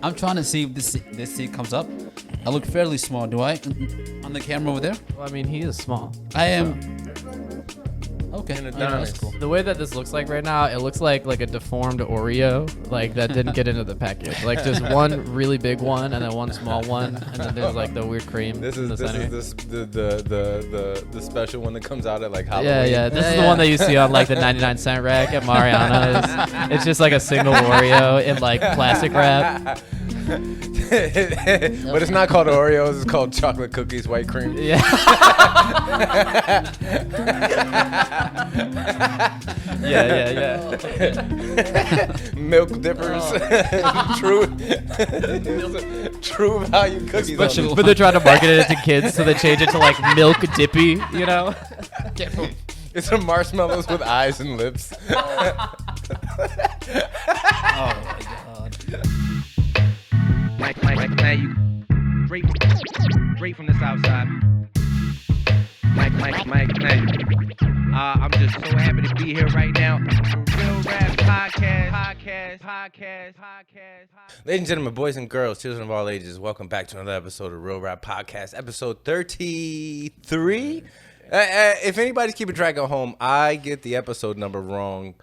I'm trying to see if this seat comes up. I look fairly small. Do I? On the camera over there? Well, I mean, he is small. I am. Okay. That's cool. The way that this looks like right now, it looks like a deformed Oreo, like that didn't get into the package. Like just one really big one and then one small one, and then there's like the weird cream in the center. The special one that comes out at like Halloween. Yeah. This is the one that you see on like the 99-cent rack at Mariana's. It's just like a single Oreo in like plastic wrap. But it's not called Oreos. It's called chocolate cookies, white cream. Yeah. yeah. Milk dippers. True value cookies. But they're trying to market it to kids, so they change it to like milk dippy, you know? It's some marshmallows with eyes and lips. Oh my god. Mike, you straight from the Southside. Mike. I'm just so happy to be here right now. Real Rap Podcast. Ladies and gentlemen, boys and girls, children of all ages, welcome back to another episode of Real Rap Podcast, episode 33. If anybody's keeping track at home, I get the episode number wrong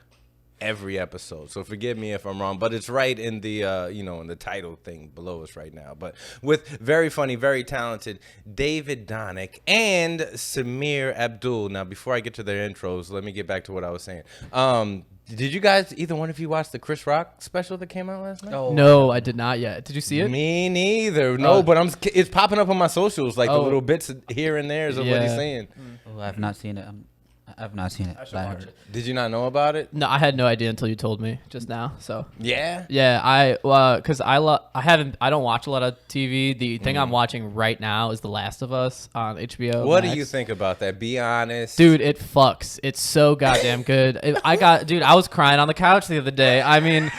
every episode, so forgive me if I'm wrong, but it's right in the in the title thing below us right now. But with very funny, very talented David Donnick and Samir Abdul. Now, before I get to their intros, let me get back to what I was saying. Did you guys, either one of you, watch the Chris Rock special that came out last night? No, I did not yet. Did you see it? Me neither. No, but it's popping up on my socials, like the little bits here and there of what he's saying. Oh, I've not seen it. I've not seen it. I should watch it. Did you not know about it? No, I had no idea until you told me just now. So Yeah. because I don't watch a lot of TV. The thing I'm watching right now is The Last of Us on HBO. What Max. do you think about that? Be honest, Dude, it fucks. It's so goddamn good. I was crying on the couch the other day. I mean,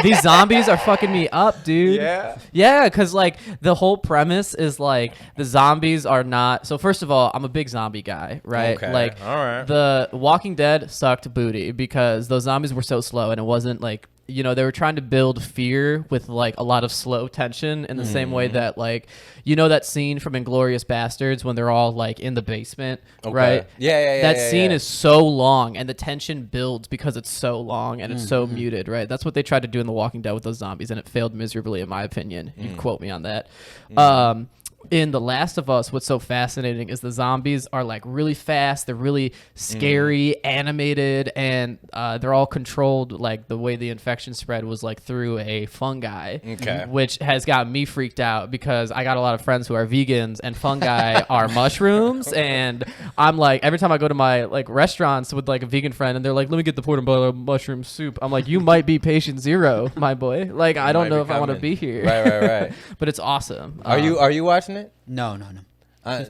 these zombies are fucking me up, dude. Yeah. Yeah, because like the whole premise is like the zombies are not. So first of all, I'm a big zombie guy, right? Okay. Like All right. The Walking Dead sucked booty because those zombies were so slow, and it wasn't like, they were trying to build fear with like a lot of slow tension in the same way that like, that scene from Inglourious Bastards when they're all like in the basement, right? Yeah. That scene is so long and the tension builds because it's so long and it's so muted, right? That's what they tried to do in The Walking Dead with those zombies, and it failed miserably in my opinion. You can quote me on that. In The Last of Us, what's so fascinating is the zombies are like really fast, they're really scary, animated, and they're all controlled. Like the way the infection spread was like through a fungi, which has got me freaked out because I got a lot of friends who are vegans and fungi are mushrooms, and I'm like, every time I go to my like restaurants with like a vegan friend and they're like, let me get the portobello mushroom soup, I'm like, you might be patient zero, my boy. Like I don't know if I want to be here. Right. But it's awesome. Are you watching it? No.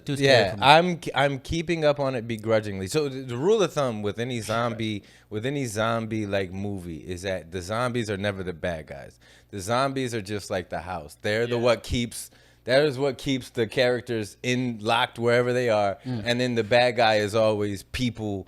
Too scary for me. I'm keeping up on it begrudgingly. So the rule of thumb with any zombie like movie is that the zombies are never the bad guys. The zombies are just like the house. That is what keeps the characters locked wherever they are. And then the bad guy is always people.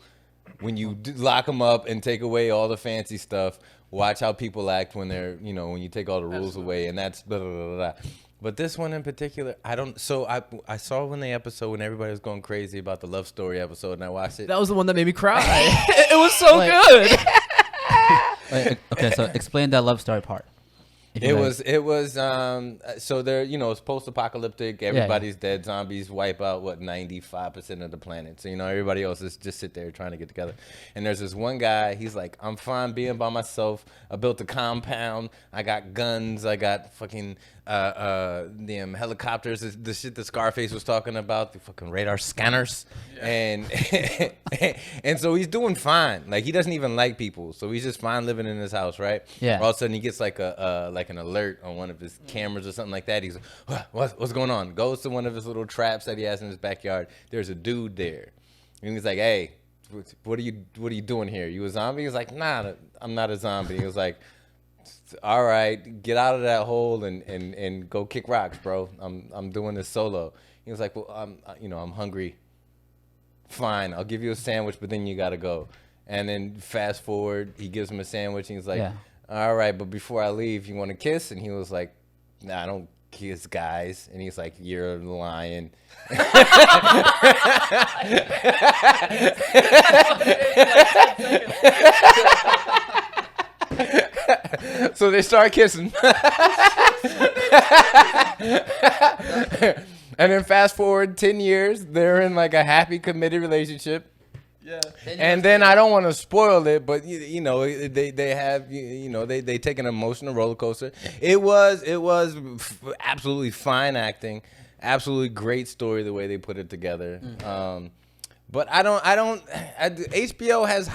When you lock them up and take away all the fancy stuff, watch how people act when they're, when you take all the rules away, and that's blah, blah, blah, blah. But this one in particular, I don't. So I saw when the episode when everybody was going crazy about the love story episode, and I watched it. That was the one that made me cry. It was so good. Okay, so explain that love story part. It was so they're it's post-apocalyptic, everybody's dead, zombies wipe out 95% of the planet, so everybody else is just sit there trying to get together, and there's this one guy, he's like, I'm fine being by myself, I built a compound, I got guns, I got fucking damn helicopters, the shit that Scarface was talking about, the fucking radar scanners, and so he's doing fine, like he doesn't even like people, so he's just fine living in his house, right? Yeah. All of a sudden he gets like an alert on one of his cameras or something like that. He's like, what's going on? Goes to one of his little traps that he has in his backyard. There's a dude there, and he's like, hey, what are you doing here? You a zombie? He's like, nah, I'm not a zombie. He was like, all right, get out of that hole and go kick rocks, bro. I'm doing this solo. He was like, well, I'm hungry. Fine, I'll give you a sandwich, but then you gotta go. And then fast forward, he gives him a sandwich, and he's like, all right, but before I leave, you want to kiss? And he was like, I don't kiss guys. And he's like, you're lying. So they start kissing. And then fast forward 10 years, they're in like a happy, committed relationship. Yeah. And then I don't want to spoil it, but you know they have they take an emotional roller coaster. It was absolutely fine acting, absolutely great story the way they put it together. But HBO has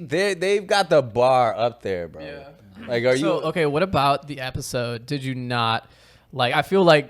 they've got the bar up there, bro. Yeah. Like, are you okay? What about the episode? Did you not? Like I feel bad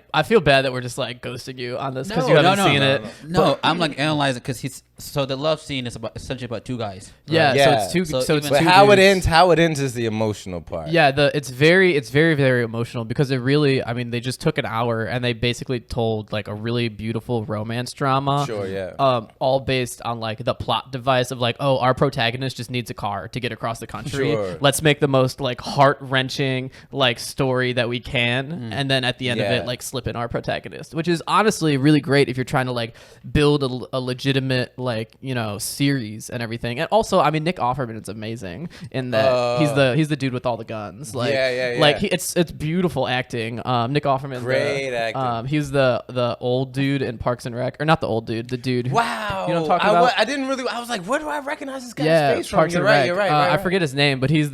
that we're just like ghosting you on this because you haven't seen it. No, I'm like analyzing because the love scene is essentially about two guys. Yeah, Yeah. so it's two. So So it's But two how dudes. it ends is the emotional part. Yeah, it's very very emotional because it really. I mean, they just took an hour and they basically told like a really beautiful romance drama. Sure, yeah. All based on like the plot device of like, oh, our protagonist just needs a car to get across the country. Sure. Let's make the most like heart wrenching like story that we can, and then at the end of Yeah. it, like slip in our protagonist, which is honestly really great if you're trying to like build a legitimate like series and everything. And also, I mean, Nick Offerman is amazing in that he's the dude with all the guns. Like, Yeah. Like it's beautiful acting. Nick Offerman, Great acting. He's the old dude in Parks and Rec, or not the old dude, the dude. Wow. You know what I'm talking about? I didn't really. I was like, where do I recognize this guy's Yeah, face from? Parks You're and right. Rec. You're right. I forget his name, but he's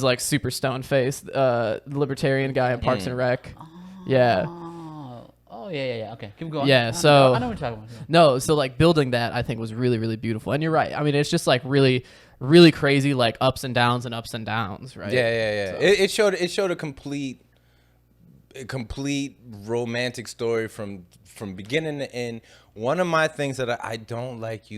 like super stone faced, libertarian guy in Parks and Rec. Yeah. Oh yeah. Okay, keep going. Yeah, I so- know what you're talking about. Yeah. No, so like building that I think was really, really beautiful. And you're right. I mean, it's just like really, really crazy, like ups and downs, right? Yeah. So- It showed a complete romantic story from beginning to end. One of my things that I don't like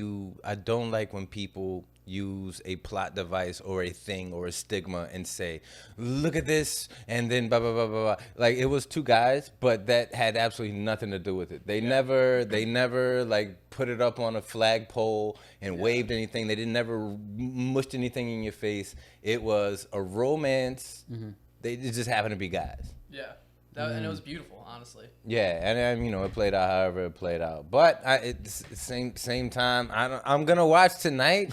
when people use a plot device or a thing or a stigma and say, look at this, and then blah blah blah blah blah. Like, it was two guys, but that had absolutely nothing to do with it. They never like put it up on a flagpole and waved anything. They never mushed anything in your face. It was a romance. It just happened to be guys. Yeah. And it was beautiful, honestly. Yeah, and it played out however it played out. But it's same time, I'm gonna watch tonight,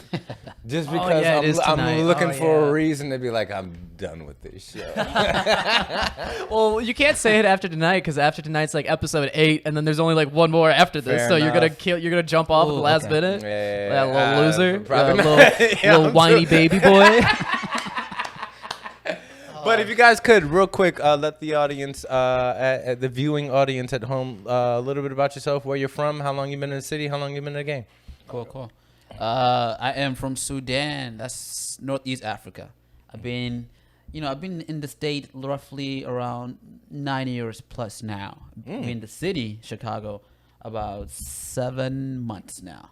just because yeah, it is I'm tonight. looking Oh, for yeah. a reason to be like, I'm done with this show. Well, you can't say it after tonight because after tonight's like episode 8, and then there's only like one more after this. Fair so you're enough. gonna jump off at the Ooh, last okay. minute. Yeah, Little loser, probably little, not. Yeah, little I'm whiny baby boy. But if you guys could, real quick, let the audience, at the viewing audience at home, a little bit about yourself, where you're from, how long you've been in the city, how long you've been in the game. Cool. I am from Sudan. That's Northeast Africa. I've been in the state roughly around 9 years plus now. I've been in the city, Chicago, about 7 months now.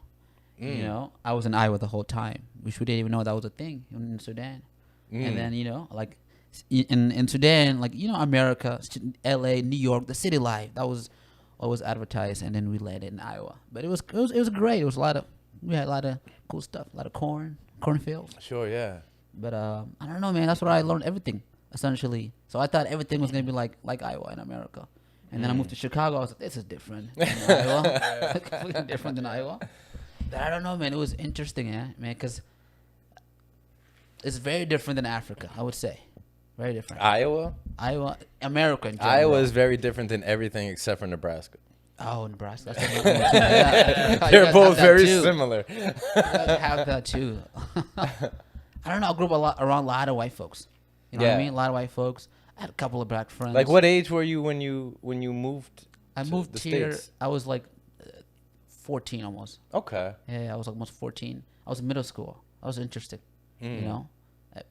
I was in Iowa the whole time, which we didn't even know that was a thing in Sudan. And then, like in Sudan, like, America, LA, New York, the city life, that was what was advertised. And then we landed in Iowa. But it was great. It was we had a lot of cool stuff, a lot of cornfields. Sure, yeah. But I don't know, man. That's where I learned everything, essentially. So I thought everything was gonna be like Iowa in America. And then I moved to Chicago. I was like, this is different than Iowa. Completely different than Iowa. But I don't know, man. It was interesting, man, because it's very different than Africa, I would say. Very different. Iowa, America in general. Iowa is very different than everything except for Nebraska. Oh, Nebraska. That's what I'm yeah. You They're guys both have that very too. similar. You guys have that too. I don't know. I grew up around a lot of white folks. You know what I Yeah. mean? A lot of white folks. I had a couple of black friends. Like, what age were you when you moved? I to moved the here. States? I was like 14 almost. Okay. Yeah, I was almost 14. I was in middle school. I was interested. Mm. You know,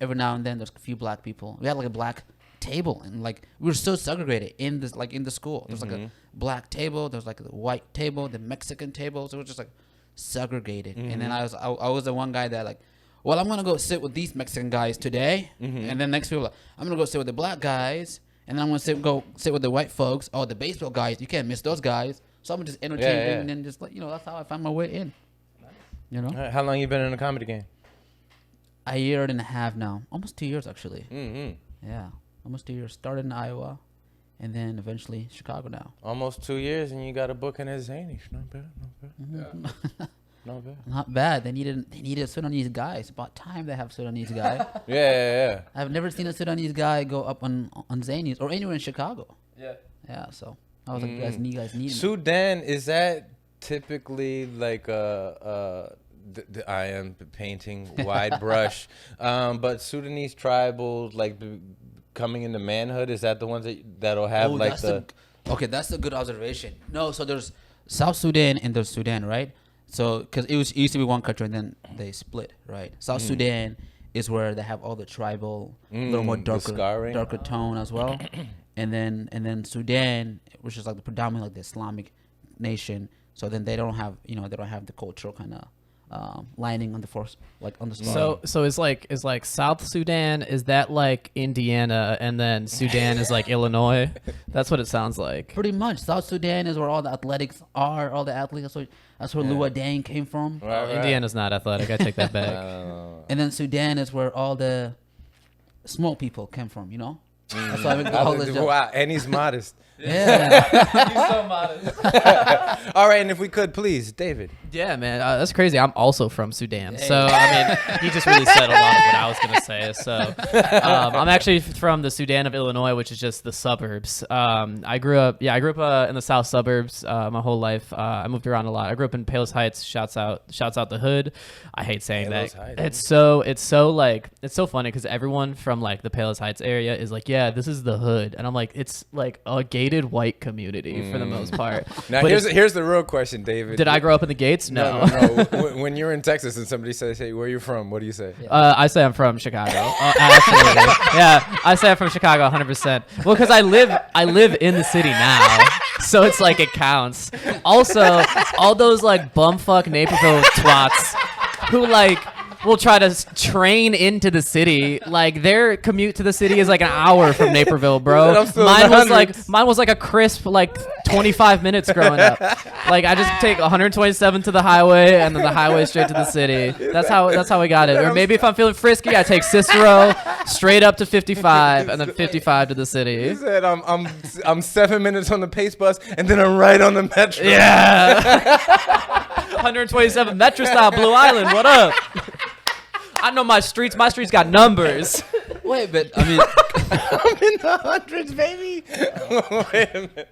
every now and then there's a few black people. We had like a black table, and like we were so segregated in this, like in the school. There's like a black table. There's like the white table, the Mexican table. So it was just like segregated. And then I was the one guy that like, well, I'm gonna go sit with these Mexican guys today, and then next week like, I'm gonna go sit with the black guys, and then I'm gonna go sit with the white folks. Oh, the baseball guys, you can't miss those guys. So I'm just interchanging, and then just like, that's how I found my way in. You know, All right, how long you been in the comedy game? a year and a half now, almost 2 years actually. Mm-hmm. Yeah, almost 2 years. Started in Iowa, and then eventually Chicago now. Almost 2 years, and you got a book in his Zanish. Not bad. Not bad. Not bad. They needed a Sudanese guy. It's about time they have a Sudanese guy. Yeah. I've never seen a Sudanese guy go up on Zanies or anywhere in Chicago. Yeah. Yeah, so I was like, you guys need me. Sudan, is that typically like I am painting wide brush, but Sudanese tribals like coming into manhood, is that the ones that'll have like okay, that's a good observation. No, so there's South Sudan and there's Sudan, right? So because it used to be one country and then they split, right? South Sudan is where they have all the tribal, a little more darker tone as well, and then Sudan, which is like the predominantly like the Islamic nation. So then they don't have the cultural kind of lining on the force, like on the star. So is like South Sudan, is that like Indiana, and then Sudan is like Illinois? That's what it sounds like. Pretty much. South Sudan is where all the athletics are, all the athletes. That's where Lua Dang came from. Right. Indiana's not athletic. I take that back. And then Sudan is where all the small people came from, you know? That's why I make all this. Wow, and he's modest. Yeah. He's so modest. All right, and if we could, please, David. Yeah, man, that's crazy. I'm also from Sudan, so I mean, he just really said a lot of what I was gonna say. So, I'm actually from the Sudan of Illinois, which is just the suburbs. I grew up in the south suburbs my whole life. I moved around a lot. I grew up in Palos Heights. Shouts out the hood. I hate saying Palos that. Heights. It's so funny because everyone from like the Palos Heights area is like, yeah, this is the hood, and I'm like, it's like a gated white community for the most part. Now But here's the real question, David. did I grow up in the Gates? No. When you're in Texas and somebody says, "Hey, where are you from?" What do you say? I say I'm from Chicago. Absolutely. Yeah, I say I'm from Chicago 100%. Well, because I live in the city now, so it's like it counts. Also, all those like bumfuck Naperville twats who like will try to train into the city. Like their commute to the city is like an hour from Naperville, bro. Mine was like a crisp like 25 minutes growing up. Like I just take 127 to the highway and then the highway straight to the city. That's how we got it. Or maybe if I'm feeling frisky, I take Cicero straight up to 55 and then 55 to the He city. said, "I'm 7 minutes on the pace bus and then I'm right on the metro." Yeah. 127 Metro style Blue Island. What up? I know my streets. My streets got numbers. Wait, but I mean, I'm in the hundreds, baby. Wait a minute.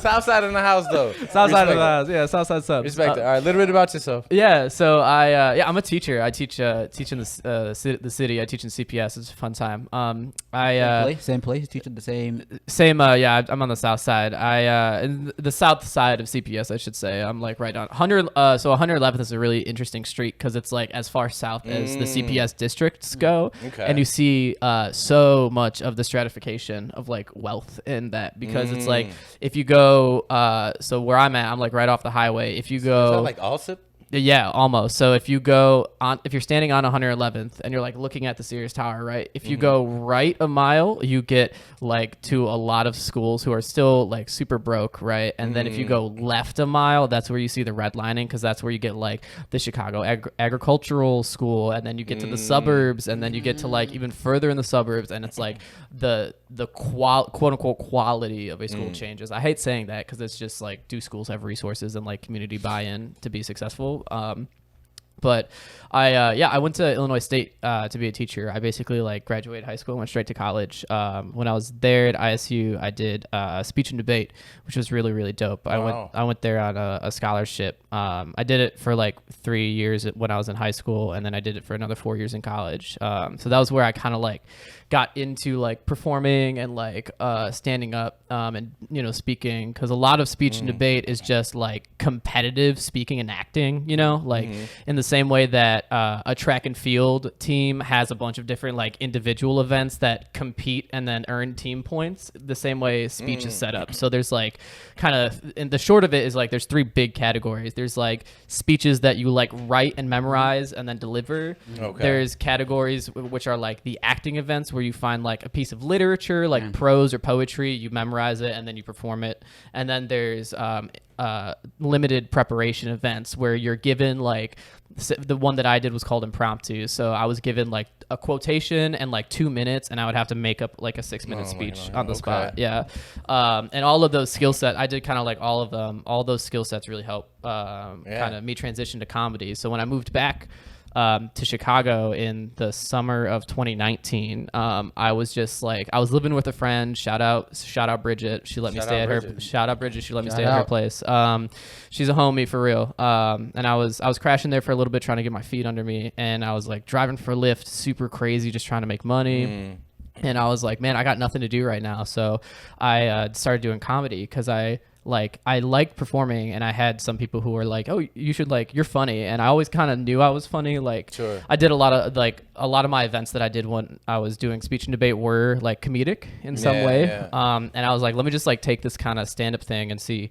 Southside in the house, though. Southside of the house. Yeah, Southside subs. Respect it. All right, a little bit about yourself. Yeah, so I'm a teacher. I teach in the city. I teach in CPS. It's a fun time. same place, you teach at the same. I'm on the south side. In the south side of CPS, I should say. I'm like right on 100. So 111th is a really interesting street because it's like as far south as the CPS districts go, Okay. and you see so much of the stratification of like wealth in that because it's like if you go so where I'm at, I'm like right off the highway. If you go, Is that like Alsip? yeah, almost. So if you go on, if you're standing on 111th and you're like looking at the Sears Tower, right? If you go right a mile, you get like to a lot of schools who are still like super broke, right? And then if you go left a mile, that's where you see the redlining because that's where you get like the Chicago agricultural school, and then you get to the suburbs, and then you get to like even further in the suburbs, and it's like the quote unquote quality of a school changes. I hate saying that because it's just like, do schools have resources and like community buy-in to be successful? But I went to Illinois State to be a teacher. I basically like graduated high school and went straight to college. When I was there at ISU, I did speech and debate, which was really, really dope. Wow. I went there on a scholarship. I did it for like 3 years when I was in high school, and then I did it for another 4 years in college. So that was where I kind of like got into like performing and like standing up and speaking, because a lot of speech and debate is just like competitive speaking and acting, like in the same way that a track and field team has a bunch of different like individual events that compete and then earn team points, the same way speech is set up. So there's like kind of, and the short of it is like there's 3 big categories. There's like speeches that you like write and memorize and then deliver. Okay. There's categories which are like the acting events, where you find like a piece of literature like prose or poetry, you memorize it and then you perform it. And then there's limited preparation events where you're given like the one that I did was called impromptu. So I was given like a quotation and like 2 minutes, and I would have to make up like a 6-minute speech on the spot. Yeah. And all of those skill sets, I did kind of like all of them. All those skill sets really helped kind of me transition to comedy. So when I moved back to Chicago in the summer of 2019, I was just like, I was living with a friend. Shout out Bridget. She let me stay at her. Shout out Bridget. She let me stay at her place. She's a homie for real. And I was crashing there for a little bit, trying to get my feet under me, and I was like driving for Lyft, super crazy, just trying to make money. And I was like, man, I got nothing to do right now. So I started doing comedy because I liked performing, and I had some people who were like, oh, you should, like, you're funny. And I always kind of knew I was funny. Like, sure. I did a lot of my events that I did when I was doing speech and debate were like comedic in some way. Yeah. And I was like, let me just like take this kind of stand-up thing and see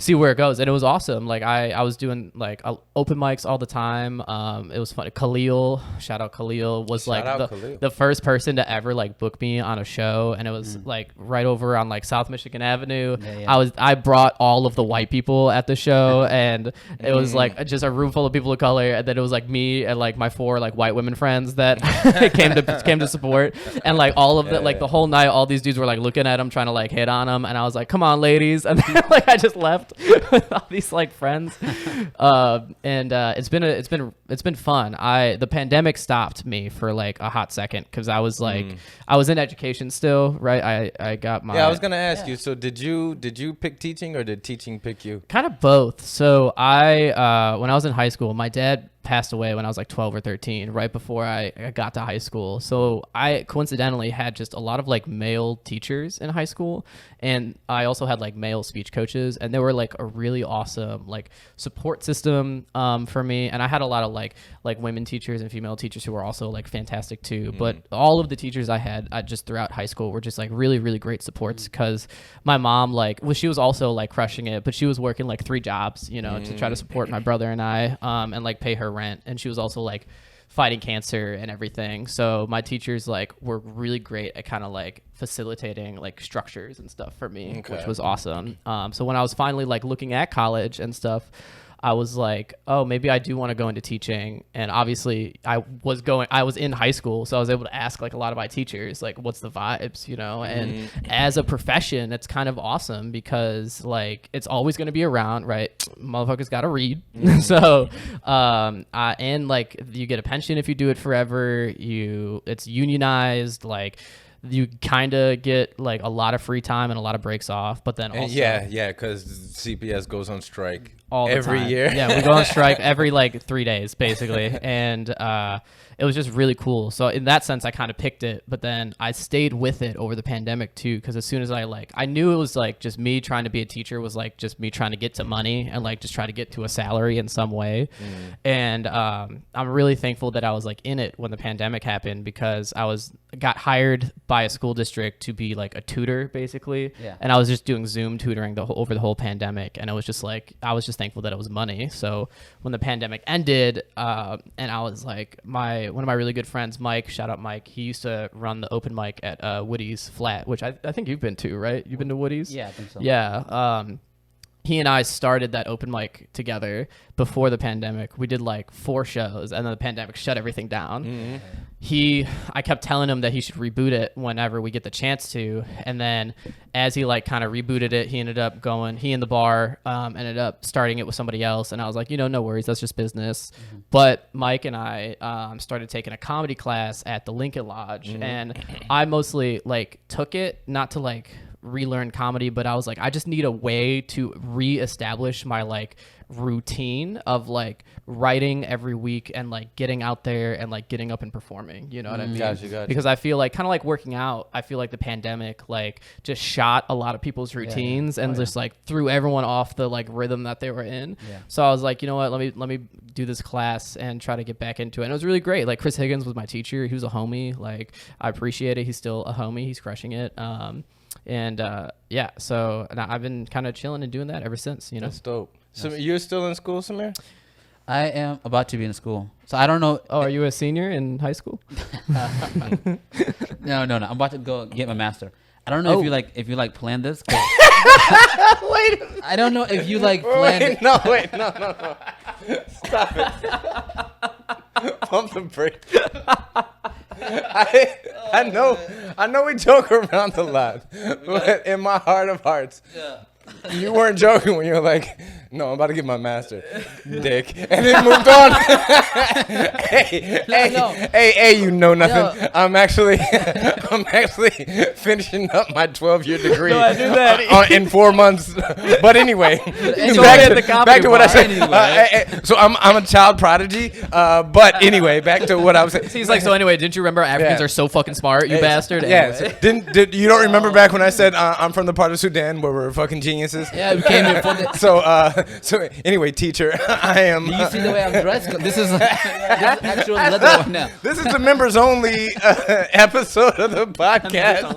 where it goes. And it was awesome. Like I was doing like open mics all the time. It was fun. Khalil, shout out Khalil, was like the first person to ever like book me on a show. And it was like right over on like South Michigan Avenue. Yeah. I brought all of the white people at the show, and it was like just a room full of people of color. And then it was like me and like my 4 like white women friends that came to support. And like all of like the whole night, all these dudes were like looking at him, trying to like hit on him. And I was like, come on, ladies. And then like I just left with all these like friends. It's been fun. The pandemic stopped me for like a hot second because I was like I was in education still, right? I got my I was gonna ask you, so did you pick teaching, or did teaching pick you? Kind of both. So I when I was in high school, my dad passed away when I was like 12 or 13, right before I got to high school. So I coincidentally had just a lot of like male teachers in high school, and I also had like male speech coaches, and they were like a really awesome like support system for me. And I had a lot of like women teachers and female teachers who were also like fantastic too. But all of the teachers I had just throughout high school were just like really, really great supports, because my mom she was also like crushing it, but she was working like 3 jobs, you know, to try to support my brother and I and like pay her rent. And she was also like fighting cancer and everything. So my teachers like were really great at kind of like facilitating like structures and stuff for me, which was awesome. So when I was finally like looking at college and stuff, I was like, oh, maybe I do want to go into teaching. And obviously I was in high school, so I was able to ask like a lot of my teachers, like, what's the vibes, you know? And as a profession, it's kind of awesome because like it's always going to be around, right? Motherfuckers got to read. So, and like you get a pension if you do it forever. It's unionized, like you kind of get like a lot of free time and a lot of breaks off, but then also because CPS goes on strike all the every time. year. Yeah, we go on strike every like 3 days basically, and it was just really cool. So in that sense, I kind of picked it, but then I stayed with it over the pandemic too, because as soon as I knew it was like just me trying to be a teacher was like just me trying to get to money and like just try to get to a salary in some way. And I'm really thankful that I was like in it when the pandemic happened, because I got hired by a school district to be like a tutor basically. Yeah. And I was just doing Zoom tutoring over the whole pandemic, and it was just like I was just thankful that it was money. So when the pandemic ended, and I was like one of my really good friends, Mike, shout out Mike, he used to run the open mic at Woody's Flat, which I think you've been to, right? You've been to Woody's? Yeah, I think so. Yeah. He and I started that open mic together before the pandemic. We did like 4 shows, and then the pandemic shut everything down. I kept telling him that he should reboot it whenever we get the chance to. And then as he like kind of rebooted it, he and the bar ended up starting it with somebody else. And I was like, no worries. That's just business. But Mike and I started taking a comedy class at the Lincoln Lodge. And I mostly like took it not to like relearn comedy, but I was like, I just need a way to reestablish my like routine of like writing every week and like getting out there and like getting up and performing, you know what I mean? Gotcha. Because I feel like kind of like working out, I feel like the pandemic like just shot a lot of people's routines and just like threw everyone off the like rhythm that they were in. So I was like, you know what, let me do this class and try to get back into it. And it was really great. Like Chris Higgins was my teacher. He was a homie. Like I appreciate it. He's still a homie. He's crushing it. So I've been kind of chilling and doing that ever sinse, you know. That's dope. So you're still in school, Samir? I am about to be in school, so I don't know. Oh, are you a senior in high school? No. I'm about to go get my master. I don't know if you like planned this. Wait. I don't know if you like planned. Wait, no. Stop it. Pump the brakes. I know we joke around a lot, but in my heart of hearts, you weren't joking when you were like, "No, I'm about to get my master, dick," and then moved on. Hey, you know nothing. No. I'm actually finishing up my 12-year degree No, I knew that. in 4 months. But anyway, anyway, back to what I said. So I'm a child prodigy. But anyway, back to what I was saying. He's like, so anyway, didn't you remember Africans are so fucking smart, you bastard? Yes. Anyway. Did you don't remember back when I said I'm from the part of Sudan where we're fucking geniuses? Yeah, we came here for the. So anyway, teacher, I am. Do you see the way I'm dressed? 'Cause this is actual leather one now. This is the members only episode of the podcast.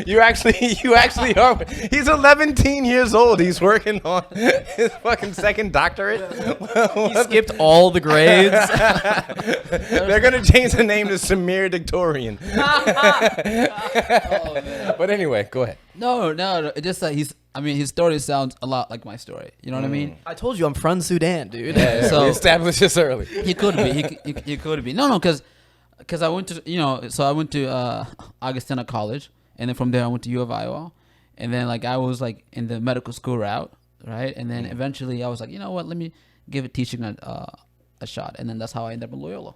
you actually are. He's 11 years old. He's working on his fucking second doctorate. He skipped all the grades. They're gonna change the name to Samir Dictorian. But anyway, go ahead. No. It's just that his story sounds a lot like my story. You know what I mean? I told you I'm from Sudan, dude. Yeah, So- we established this early. He could be. He could be. No, because I went to I went to Augustana College, and then from there I went to U of Iowa, and then like I was like in the medical school route, right? And then eventually I was like, you know what? Let me give it teaching a shot, and then that's how I ended up in Loyola.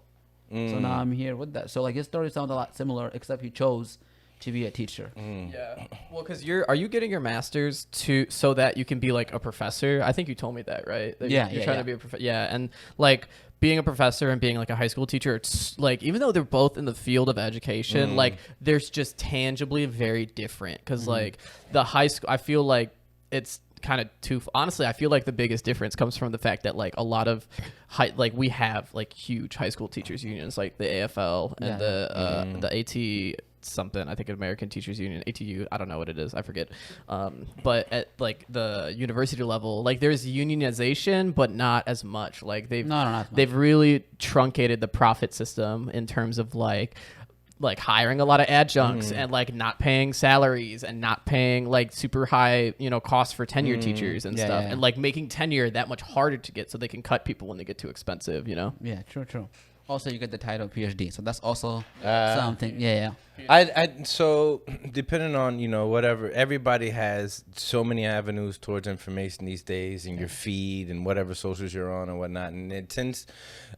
So now I'm here with that. So like his story sounds a lot similar, except he chose to be a teacher. Yeah. Well, because are you getting your master's so that you can be like a professor? I think you told me that, right? That Yeah, You're yeah, trying yeah. to be a professor. Yeah, and like being a professor and being like a high school teacher, it's like even though they're both in the field of education, like there's just tangibly very different. Because like the high school, I feel like it's kind of honestly, I feel like the biggest difference comes from the fact that like a lot of we have like huge high school teachers unions like the AFL and the AT something, I think American Teachers Union, ATU, I don't know what it is, I forget. But at like the university level, like there's unionization, but not as much. Like they've really truncated the profit system in terms of like hiring a lot of adjuncts and like not paying salaries and not paying like super high, costs for tenure teachers and stuff. And like making tenure that much harder to get so they can cut people when they get too expensive, Yeah, true. Also, you get the title PhD, so that's also something. Yeah. So depending on whatever, everybody has so many avenues towards information these days, in your feed and whatever socials you're on and whatnot. And it tends,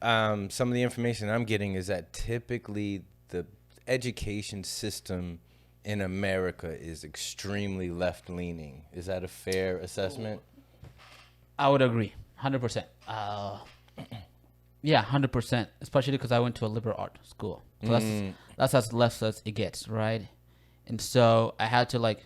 some of the information I'm getting is that typically the education system in America is extremely left leaning. Is that a fair assessment? I would agree, 100%. Yeah, 100%. Especially because I went to a liberal art school, so that's as left as it gets, right? And so I had to like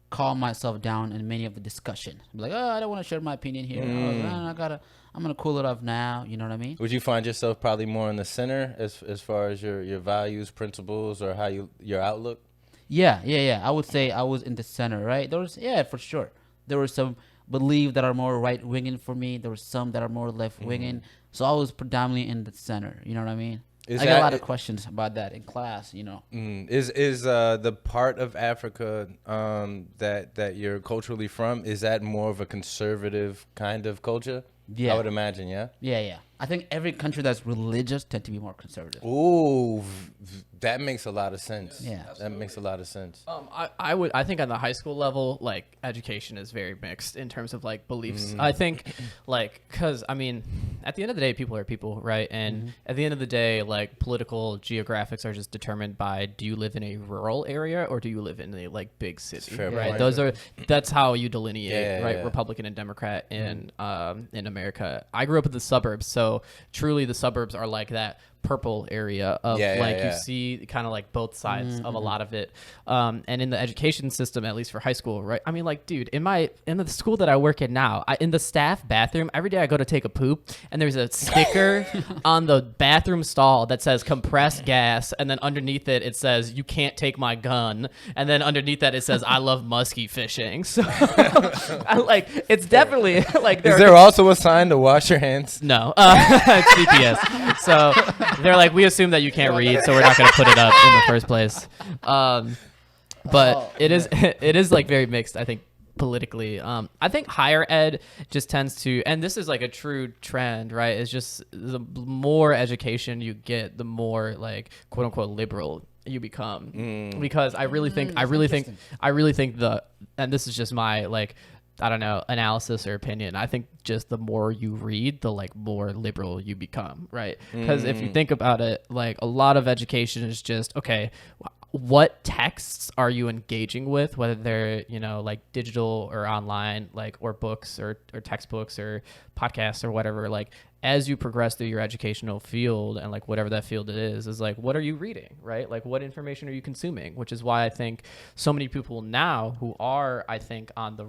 calm myself down in many of the discussion. I'm like, I don't want to share my opinion here. I'm gonna cool it off now. You know what I mean? Would you find yourself probably more in the center as far as your values, principles, or how your outlook? Yeah. I would say I was in the center, right? For sure. There were some beliefs that are more right winging for me. There were some that are more left winging. So I was predominantly in the center. You know what I mean? I got a lot of questions about that in class. Is the part of Africa that you're culturally from, is that more of a conservative kind of culture? Yeah, I would imagine. Yeah. I think every country that's religious tend to be more conservative. Ooh, that makes a lot of sense. Yeah, that makes a lot of sense. I think on the high school level, like education is very mixed in terms of like beliefs. I think like, cause I mean, at the end of the day, people are people, right? And at the end of the day, like political geographics are just determined by, do you live in a rural area or do you live in a like big city, right? That's how you delineate, right? Yeah. Republican and Democrat in America. I grew up in the suburbs, so truly the suburbs are like that purple area of you see kind of like both sides of a lot of it, and in the education system, at least for high school, right? I mean, like, dude, in the school that I work in now, in the staff bathroom, every day I go to take a poop and there's a sticker on the bathroom stall that says compressed gas, and then underneath it says you can't take my gun, and then underneath that it says I love musky fishing. So it's definitely like is there also a sign to wash your hands? No, it's CPS. So They're like, we assume that you can't read, so we're not going to put it up in the first place. But it is like very mixed, I think, politically. I think higher ed just tends to, and this is like a true trend, right? It's just the more education you get, the more like quote unquote liberal you become. Because I really think and this is just my like, I don't know, analysis or opinion. I think just the more you read, the like more liberal you become, right? Because if you think about it, like a lot of education is just, okay, what texts are you engaging with, whether they're, you know, like digital or online, like, or books or textbooks or podcasts or whatever, like as you progress through your educational field and like whatever that field is like, what are you reading, right? Like what information are you consuming? Which is why I think so many people now who are, I think, on the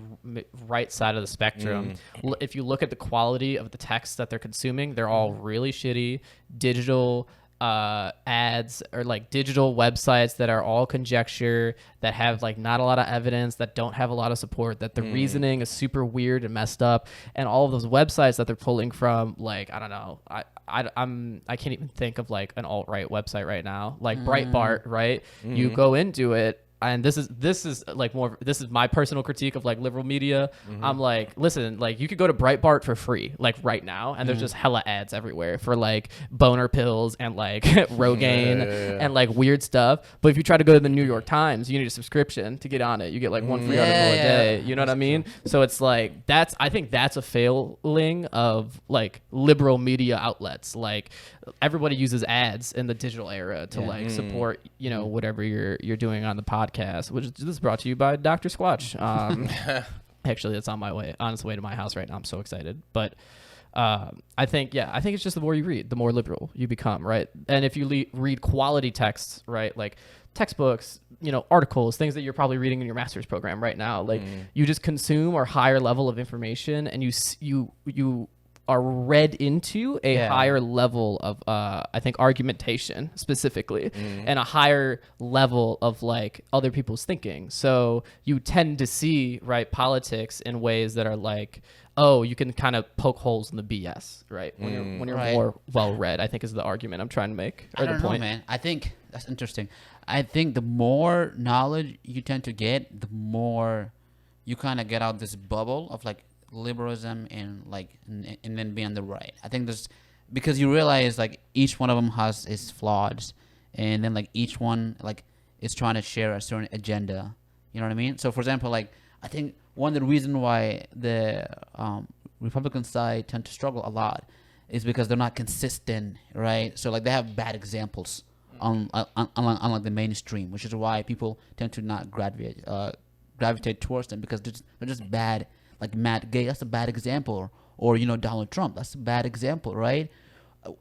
right side of the spectrum, if you look at the quality of the texts that they're consuming, they're all really shitty digital ads or like digital websites that are all conjecture, that have like not a lot of evidence, that don't have a lot of support, that the reasoning is super weird and messed up, and all of those websites that they're pulling from, like, I don't know, I can't even think of like an alt-right website right now, like Breitbart, right? You go into it, and this is like more, this is my personal critique of like liberal media. I'm like, listen, like you could go to Breitbart for free, like right now, and there's just hella ads everywhere for like boner pills and like Rogaine and like weird stuff. But if you try to go to the New York Times, you need a subscription to get on it. You get like one free article a day. You know what I mean? So it's like, I think that's a failing of like liberal media outlets. Like everybody uses ads in the digital era to like support, you know, whatever you're doing on the podcast, which is, this is brought to you by Dr. Squatch. Actually, it's on its way to my house right now. I'm so excited. But I think it's just the more you read, the more liberal you become, right? And if you read quality texts, right, like textbooks, you know, articles, things that you're probably reading in your master's program right now, like you just consume a higher level of information, and you are read into a higher level of I think argumentation specifically, and a higher level of like other people's thinking. So you tend to see, right, politics in ways that are like, oh, you can kind of poke holes in the BS, right? When you're more well read, I think is the argument I'm trying to make, or the point. Man. I think that's interesting. I think the more knowledge you tend to get, the more you kind of get out this bubble of like liberalism and like and then be on the right. I think there's, because you realize like each one of them has its flaws, and then like each one like is trying to share a certain agenda. You know what I mean? So for example, like I think one of the reasons why the Republican side tend to struggle a lot is because they're not consistent, right? So like they have bad examples on like the mainstream, which is why people tend to not gravitate towards them, because they're just bad. Like Matt Gay, that's a bad example, or you know, Donald Trump, that's a bad example, right?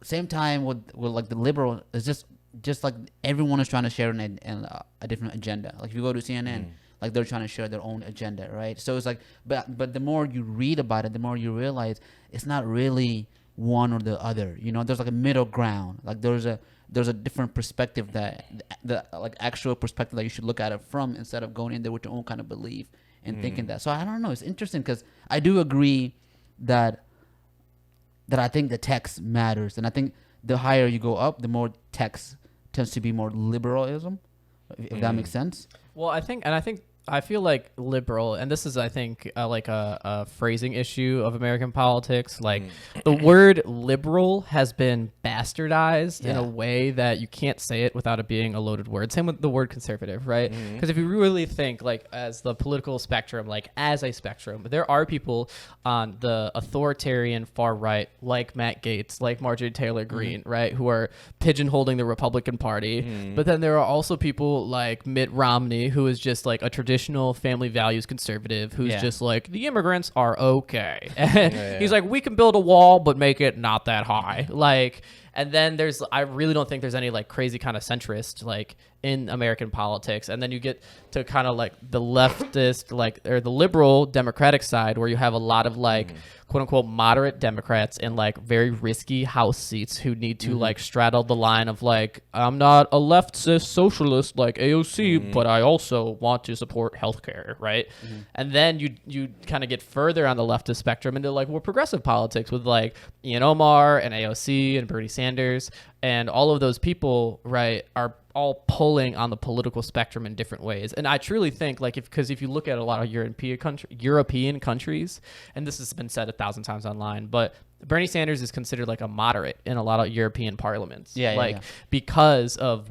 Same time with like the liberal, it's just like everyone is trying to share a different agenda. Like if you go to CNN, like they're trying to share their own agenda, right? So it's like, but the more you read about it, the more you realize it's not really one or the other. You know, there's like a middle ground. Like there's a different perspective, that the like actual perspective that you should look at it from, instead of going in there with your own kind of belief and thinking that. So I don't know. It's interesting because I do agree that I think the text matters, and I think the higher you go up, the more text tends to be more liberalism, if that makes sense. Well, I feel like liberal, and this is, I think, like a phrasing issue of American politics. Like the word liberal has been bastardized in a way that you can't say it without it being a loaded word. Same with the word conservative, right? Because if you really think like as the political spectrum, like as a spectrum, there are people on the authoritarian far right, like Matt Gaetz, like Marjorie Taylor Greene, right, who are pigeonholing the Republican Party. But then there are also people like Mitt Romney, who is just like a traditional family values conservative, who's just like, the immigrants are okay. He's like, we can build a wall but make it not that high, like. And then I really don't think there's any like crazy kind of centrist like in American politics. And then you get to kind of like the leftist, like, or the liberal Democratic side, where you have a lot of like quote unquote moderate Democrats in like very risky House seats who need to like straddle the line of like, I'm not a leftist socialist like AOC, but I also want to support healthcare, right? And then you kind of get further on the leftist spectrum into like more progressive politics with like Ian Omar and AOC and Bernie Sanders Sanders, and all of those people, right, are all pulling on the political spectrum in different ways. And I truly think, like, because if you look at a lot of European countries, and this has been said 1,000 times online, but Bernie Sanders is considered like a moderate in a lot of European parliaments. Because of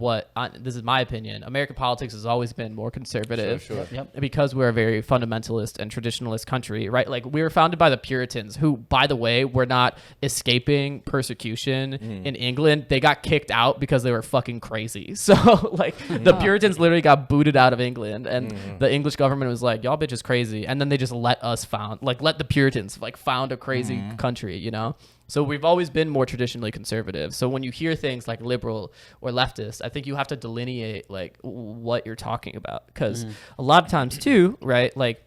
this is my opinion, American politics has always been more conservative. Sure. Because we're a very fundamentalist and traditionalist country, right? Like, we were founded by the Puritans, who, by the way, were not escaping persecution in England. They got kicked out because they were fucking crazy. So, like, the Puritans literally got booted out of England, and the English government was like, y'all bitches crazy. And then they just let the Puritans, like, found a crazy country, you know? So we've always been more traditionally conservative. So when you hear things like liberal or leftist, I think you have to delineate, like, what you're talking about. Because a lot of times, too, right, like,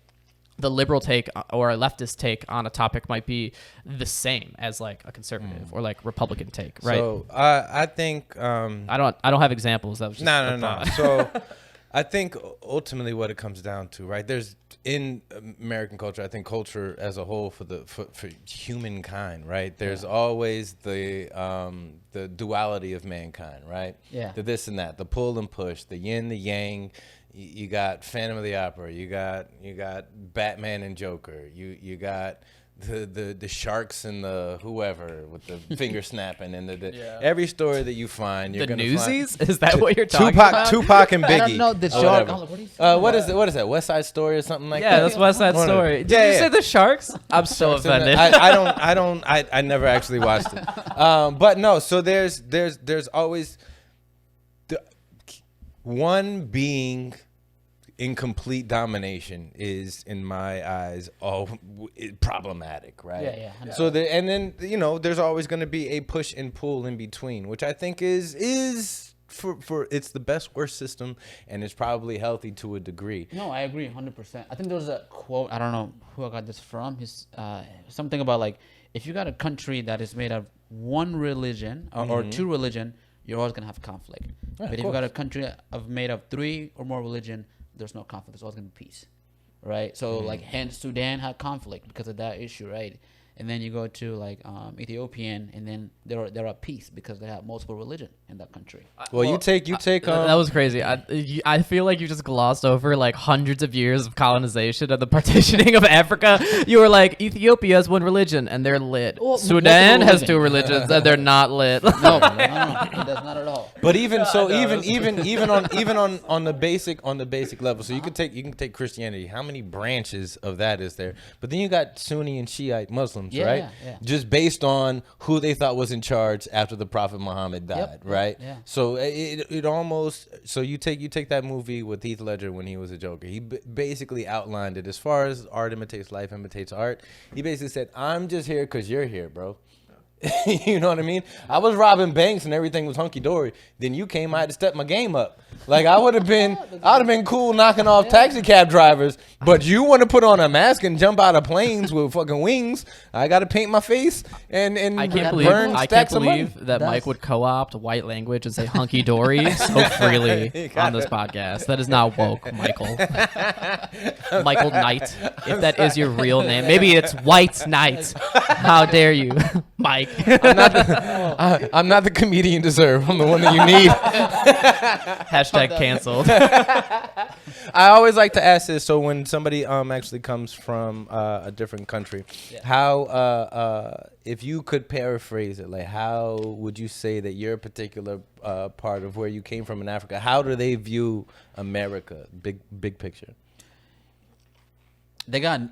the liberal take or a leftist take on a topic might be the same as, like, a conservative or, like, Republican take, right? So I think I don't have examples. That was just no. So I think ultimately what it comes down to, right? There's in American culture, I think culture as a whole for humankind, right? There's always the duality of mankind, right? Yeah. The this and that, the pull and push, the yin, the yang. You got Phantom of the Opera. You got Batman and Joker. You got the sharks and the whoever with the finger snapping and every story that you find, you're the gonna Newsies? find. Is that what you're talking about? Tupac and Biggie. I don't know the or shark. whatever. What is that? West Side Story or something like that? Yeah, that's West Side Story. Did you say the Sharks? I'm so offended. I never actually watched it. But no, so there's always one being in complete domination is, in my eyes, problematic, right? Yeah. So then there's always going to be a push and pull in between, which I think is for it's the best worst system, and it's probably healthy to a degree. No, I agree 100%. I think there was a quote, I don't know who I got this from. His something about, like, if you got a country that is made of one religion or two religion, you're always gonna have conflict. Yeah, but if you got a country made of 3 or more religion, there's no conflict. There's always gonna be peace, right? So like, hence Sudan had conflict because of that issue, right? And then you go to, like, Ethiopian, and then they're at peace because they have multiple religion in that country. Well, you take. That was crazy. I feel like you just glossed over, like, hundreds of years of colonization and the partitioning of Africa. You were like, Ethiopia has one religion and they're lit. Well, Sudan has religion. 2 religions and they're not lit. No, that's not at all. But even on the basic level, so you can take Christianity. How many branches of that is there? But then you got Sunni and Shiite Muslims, right? Yeah. Just based on who they thought was in charge after the Prophet Muhammad died, right? Yeah. So it almost, so you take that movie with Heath Ledger when he was a Joker. He basically outlined it as far as art imitates life, imitates art. He basically said, "I'm just here because you're here, bro." You know what I mean? I was robbing banks and everything was hunky dory. Then you came, I had to step my game up. Like, I'd have been cool knocking off taxi cab drivers, but you want to put on a mask and jump out of planes with fucking wings? I got to paint my face and I can't burn stacks of money. believe that Mike would co-opt white language and say hunky dory so freely on this podcast. That is not woke, Michael. Michael Knight, if that is your real name. Maybe it's White Knight. How dare you, Mike? I'm not the comedian deserve. I'm the one that you need. Hashtag canceled. I always like to ask this. So when somebody actually comes from a different country, how if you could paraphrase it, like, how would you say that your particular part of where you came from in Africa, how do they view America, big picture? They got,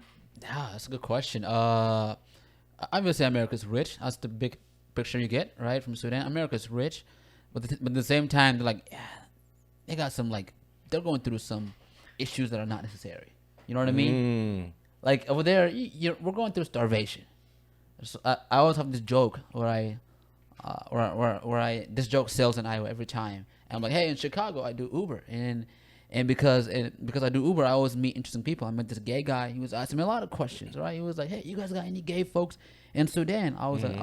that's a good question. Obviously, America's rich. That's the big picture you get, right, from Sudan. America's rich, but at the same time, they're like, they got some, like, they're going through some issues that are not necessary. You know what I mean? Like, over there, we're going through starvation. So I always have this joke where this joke sells in Iowa every time. And I'm like, hey, in Chicago, I do Uber, and because I do Uber, I always meet interesting people. I met this gay guy. He was asking me a lot of questions, right? He was like, hey, you guys got any gay folks in Sudan? I was like,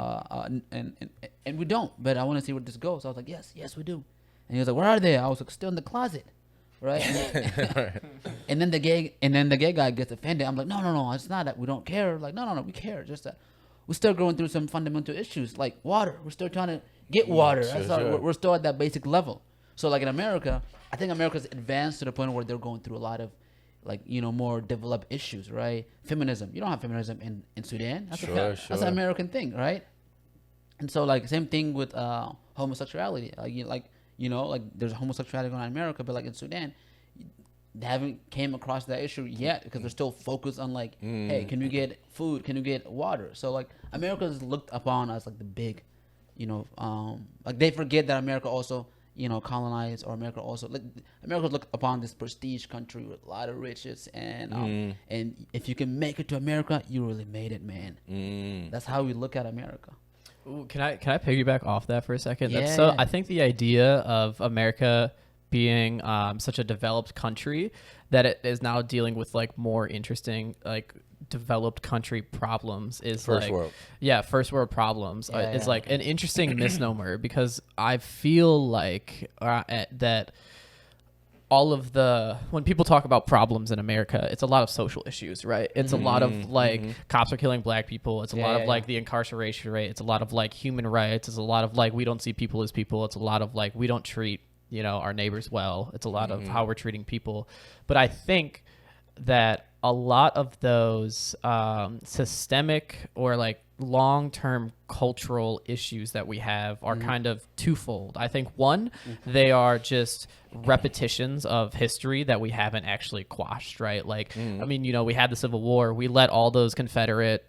and we don't, but I want to see where this goes. I was like, yes, we do. And he was like, where are they? I was like, still in the closet, right? And then the gay guy gets offended. I'm like, no, it's not that we don't care. Like, no, we care. Just that we're still going through some fundamental issues like water. We're still trying to get water. That's how sure. we're still at that basic level. So like in America, I think America's advanced to the point where they're going through a lot of like, more developed issues, right? Feminism. You don't have feminism in Sudan. That's that's an American thing, right? And so like same thing with homosexuality. Like there's homosexuality going on in America, but like in Sudan, they haven't came across that issue yet because they're still focused on like, hey, can you get food? Can you get water? So like America is looked upon as like the big, like they forget that America also, colonized, or America's looked upon this prestige country with a lot of riches, and if you can make it to America, you really made it, man. That's how we look at America. Ooh, can I piggyback off that for a second? Yeah. I think the idea of America being such a developed country that it is now dealing with like more interesting like developed country problems is first world problems is Yeah. like an interesting misnomer, because I feel like that all of when people talk about problems in America, it's a lot of social issues, right? It's a lot of like cops are killing black people. It's a lot of like the incarceration rate. It's a lot of like human rights. It's a lot of like we don't see people as people. It's a lot of like we don't treat our neighbors well. It's a lot of how we're treating people. But I think that a lot of those systemic or like long-term cultural issues that we have are kind of twofold. I think one, they are just repetitions of history that we haven't actually quashed, right? Like, I mean, we had the Civil War. We let all those Confederate,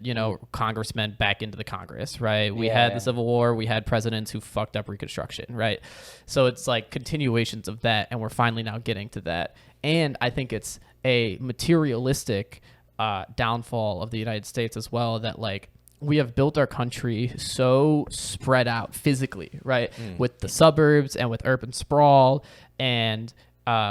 congressmen back into the Congress, right? We had the Civil War. We had presidents who fucked up Reconstruction, right? So it's like continuations of that, and we're finally now getting to that. And I think it's a materialistic downfall of the United States as well, that like we have built our country so spread out physically, right? With the suburbs and with urban sprawl and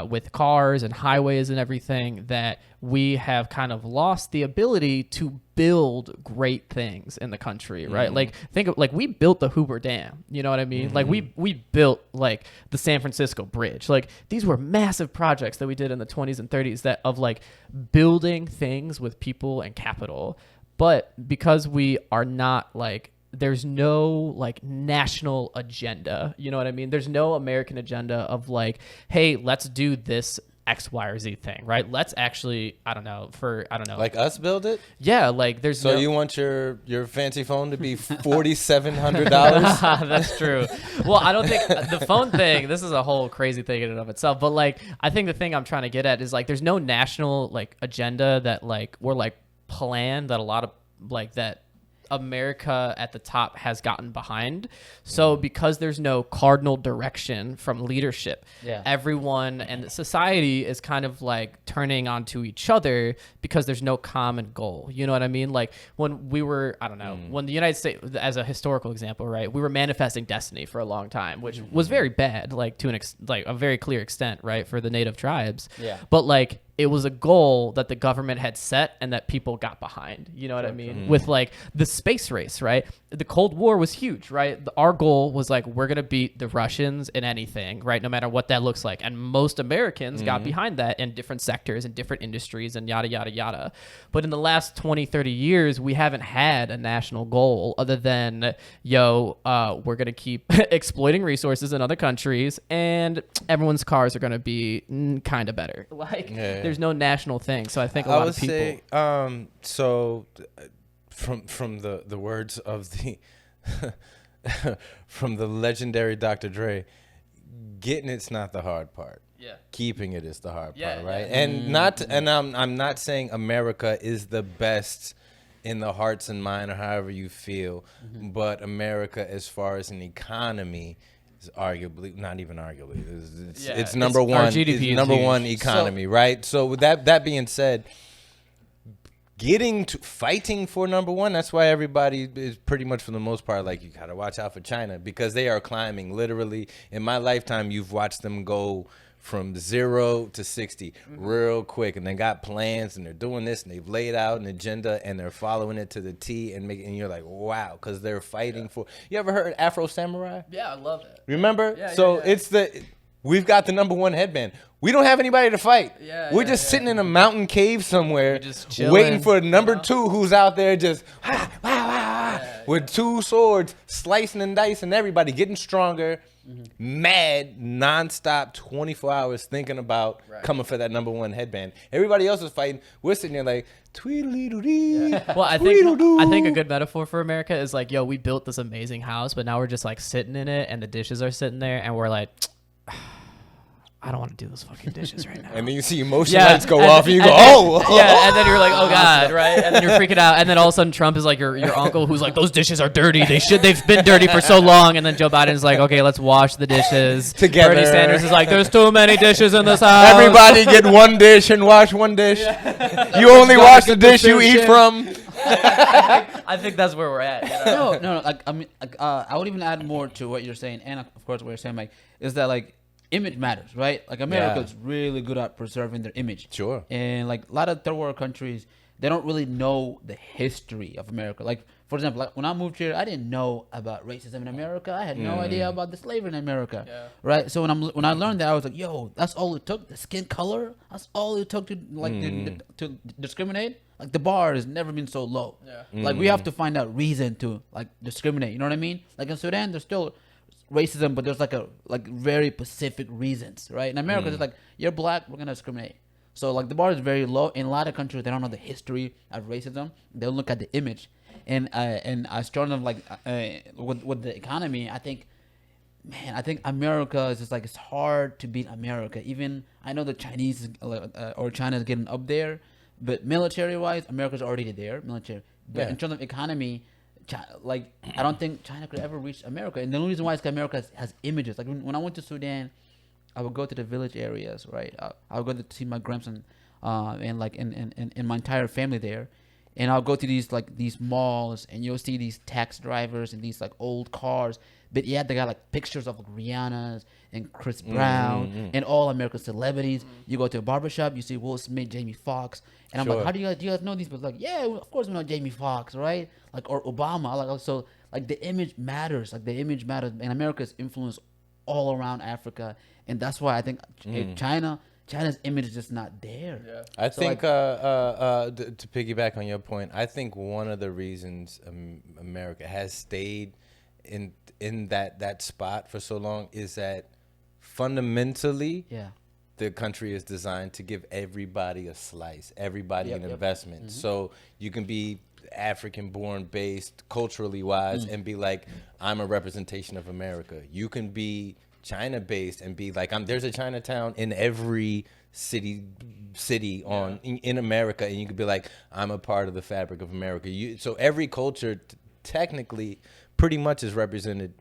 with cars and highways and everything, that we have kind of lost the ability to build great things in the country, right? Like think of like we built the Hoover Dam, you know what I mean? Like we built like the San Francisco Bridge. Like these were massive projects that we did in the 20s and 30s that of like building things with people and capital. But because we are not like, there's no like national agenda, you know what I mean? There's no American agenda of like, hey, let's do this X, Y, or Z thing, right? Let's actually, I don't know. Like us build it? Yeah, like there's So you want your fancy phone to be $4,700? That's true. Well, I don't think the phone thing, this is a whole crazy thing in and of itself. But like, I think the thing I'm trying to get at is like, there's no national like agenda that like we're like plan that a lot of like that America at the top has gotten behind. So because there's no cardinal direction from leadership, everyone and society is kind of like turning onto each other because there's no common goal. You know what I mean? Like when we were, I don't know, when the United States, as a historical example, right, we were manifesting destiny for a long time, which was very bad, like to like a very clear extent, right, for the native tribes. Yeah. But like it was a goal that the government had set and that people got behind. You know what I mean? With like the space race, right? The Cold War was huge, right? Our goal was like, we're going to beat the Russians in anything, right? No matter what that looks like. And most Americans got behind that in different sectors and different industries and yada, yada, yada. But in the last 20, 30 years, we haven't had a national goal other than, we're going to keep exploiting resources in other countries and everyone's cars are going to be kind of better. Like, there's no national thing. So I think a lot of people. Say, so from the words of the from the legendary Dr. Dre, getting it's not the hard part. Yeah. Keeping it is the hard part, right? And I'm not saying America is the best in the hearts and mind or however you feel, but America as far as an economy is arguably, not even arguably, it's number one. It's number one economy, right? So with that being said, fighting for number one, that's why everybody is pretty much for the most part like, you gotta watch out for China because they are climbing literally. In my lifetime, you've watched them go from 0 to 60 real quick, and they got plans and they're doing this and they've laid out an agenda and they're following it to the T and you're like, wow, because they're fighting for. You ever heard Afro Samurai? Yeah, I love it. Remember? It's we've got the number one headband. We don't have anybody to fight. We're just sitting in a mountain cave somewhere, just chilling, waiting for number two, who's out there just with 2 swords, slicing and dicing everybody, getting stronger, mad, nonstop, 24 hours thinking about coming for that #1 headband. Everybody else is fighting. We're sitting there like, tweedledee-doo-dee. Well, I think a good metaphor for America is like, yo, we built this amazing house, but now we're just like sitting in it, and the dishes are sitting there, and we're like, I don't want to do those fucking dishes right now. And then you see emotion lights go off, and you go, yeah, and then you're like, oh god, right? And then you're freaking out, and then all of a sudden Trump is like your uncle who's like, those dishes are dirty. They've been dirty for so long, and then Joe Biden's like, okay, let's wash the dishes Together. Bernie Sanders is like, there's too many dishes in this house. Everybody get 1 dish and wash 1 dish. You only wash the dish you eat from. I think that's where we're at. You know? No. Like I mean, I would even add more to what you're saying, and of course what you're saying, Mike, is that like image matters, right? Like America is really good at preserving their image. Sure. And like a lot of third world countries, they don't really know the history of America. Like for example, like when I moved here, I didn't know about racism in America. I had no idea about the slavery in America. Yeah. Right. So when I learned that, I was like, yo, that's all it took. The skin color. That's all it took to like to discriminate. Like the bar has never been so low. Yeah. Like we have to find out reason to like discriminate. You know what I mean? Like in Sudan, there's still racism, but there's like very specific reasons, right? In America, it's like you're black, we're gonna discriminate. So like the bar is very low. In a lot of countries, they don't know the history of racism. They'll look at the image, and I started like with the economy. I think America is just like it's hard to beat America. Even I know the Chinese or China is getting up there, but military wise, America's already there. Military, but in terms of economy. Like I don't think China could ever reach America, and the only reason why is because America has images. Like when I went to Sudan, I would go to the village areas, right? I would go to see my grandson, and like and my entire family there, and I'll go to these malls, and you'll see these tax drivers and these like old cars, but yeah, they got like pictures of like Rihanna's and Chris Brown and all American celebrities. You go to a barbershop, you see Will Smith, Jamie Foxx. And I'm like, how do you guys know these people? Like, yeah, of course we know Jamie Foxx, right? Like, or Obama. Like, so, like, the image matters. Like, the image matters. And America's influence all around Africa. And that's why I think China's image is just not there. Yeah. I think, to piggyback on your point, I think one of the reasons America has stayed in that spot for so long is that fundamentally, the country is designed to give everybody a slice, everybody an investment. So you can be African-born based, culturally wise, and be like, I'm a representation of America. You can be China-based and be like, there's a Chinatown in every city in America, and you could be like, I'm a part of the fabric of America. So every culture technically pretty much is represented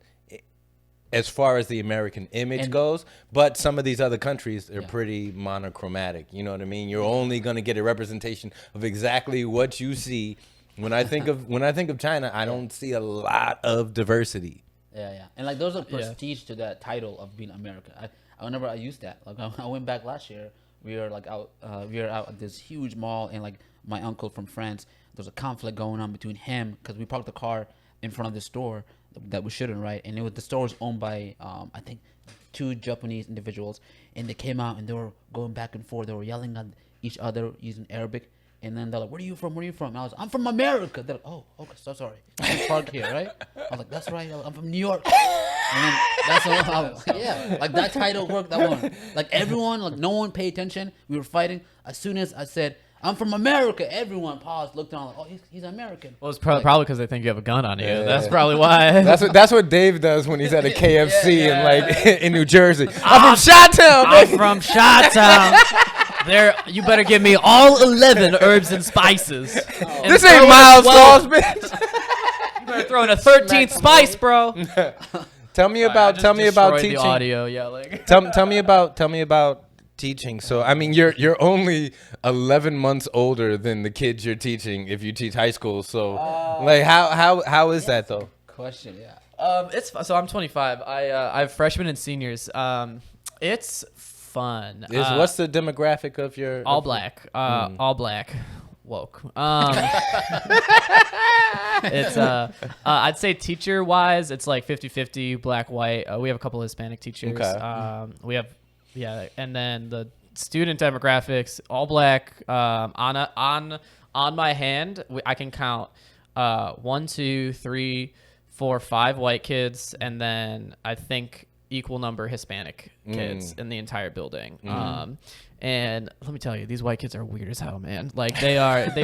as far as the American image goes, but some of these other countries are pretty monochromatic. You know what I mean? You're only going to get a representation of exactly what you see. When I think of China, I don't see a lot of diversity. Yeah. And like there's a prestige to that title of being America. I remember I used that. Like I went back last year. We were out at this huge mall, and like my uncle from France, there's a conflict going on between him because we parked the car in front of the store that we shouldn't, right? And the store was owned by I think 2 Japanese individuals, and they came out and they were going back and forth. They were yelling at each other using Arabic, and then they're like, "Where are you from? Where are you from?" And I was, "I'm from America." They're like, "Oh, okay, so sorry. I'm parked here, right?" I was like, "That's right. I'm from New York." And then that's like that title worked. That one, like everyone, like no one paid attention. We were fighting. As soon as I said, "I'm from America," everyone paused, looked around, like, "Oh, he's American." Well, it's probably because they think you have a gun on you. That's probably why. That's what Dave does when he's at a KFC in New Jersey. I'm from Chi-Town, baby. I'm from Chi-Town. You better give me all 11 herbs and spices. This ain't mild sauce, bitch. You better throw in a 13th spice, bro. Tell me about teaching. The audio yelling. Tell me about teaching. So I mean, you're only 11 months older than the kids you're teaching if you teach high school. So like how is that though? Question, yeah. So I'm 25. I have freshmen and seniors. It's fun. What's the demographic of your all black? All black. Woke. It's I'd say teacher wise, it's like 50-50 black white. We have a couple of Hispanic teachers. Okay. We have and then the student demographics all black. On my hand, I can count one, two, three, four, five white kids, and then I think equal number Hispanic kids in the entire building. And let me tell you, these white kids are weird as hell, man. Like they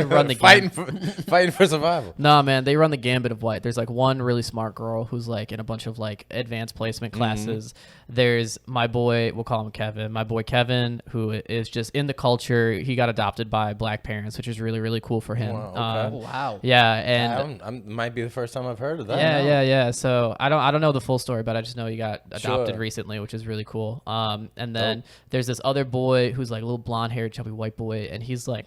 run the fighting for survival. Nah, man, they run the gambit of white. There's like one really smart girl who's like in a bunch of like advanced placement classes. There's my boy, we'll call him Kevin. My boy Kevin, who is just in the culture. He got adopted by black parents, which is really, really cool for him. Wow, okay. Wow. Yeah, and I might be the first time I've heard of that. yeah. So I don't know the full story, but I just know he got adopted Sure. recently, which is really cool. And then there's this other boy who's like a little blonde haired chubby white boy, and he's like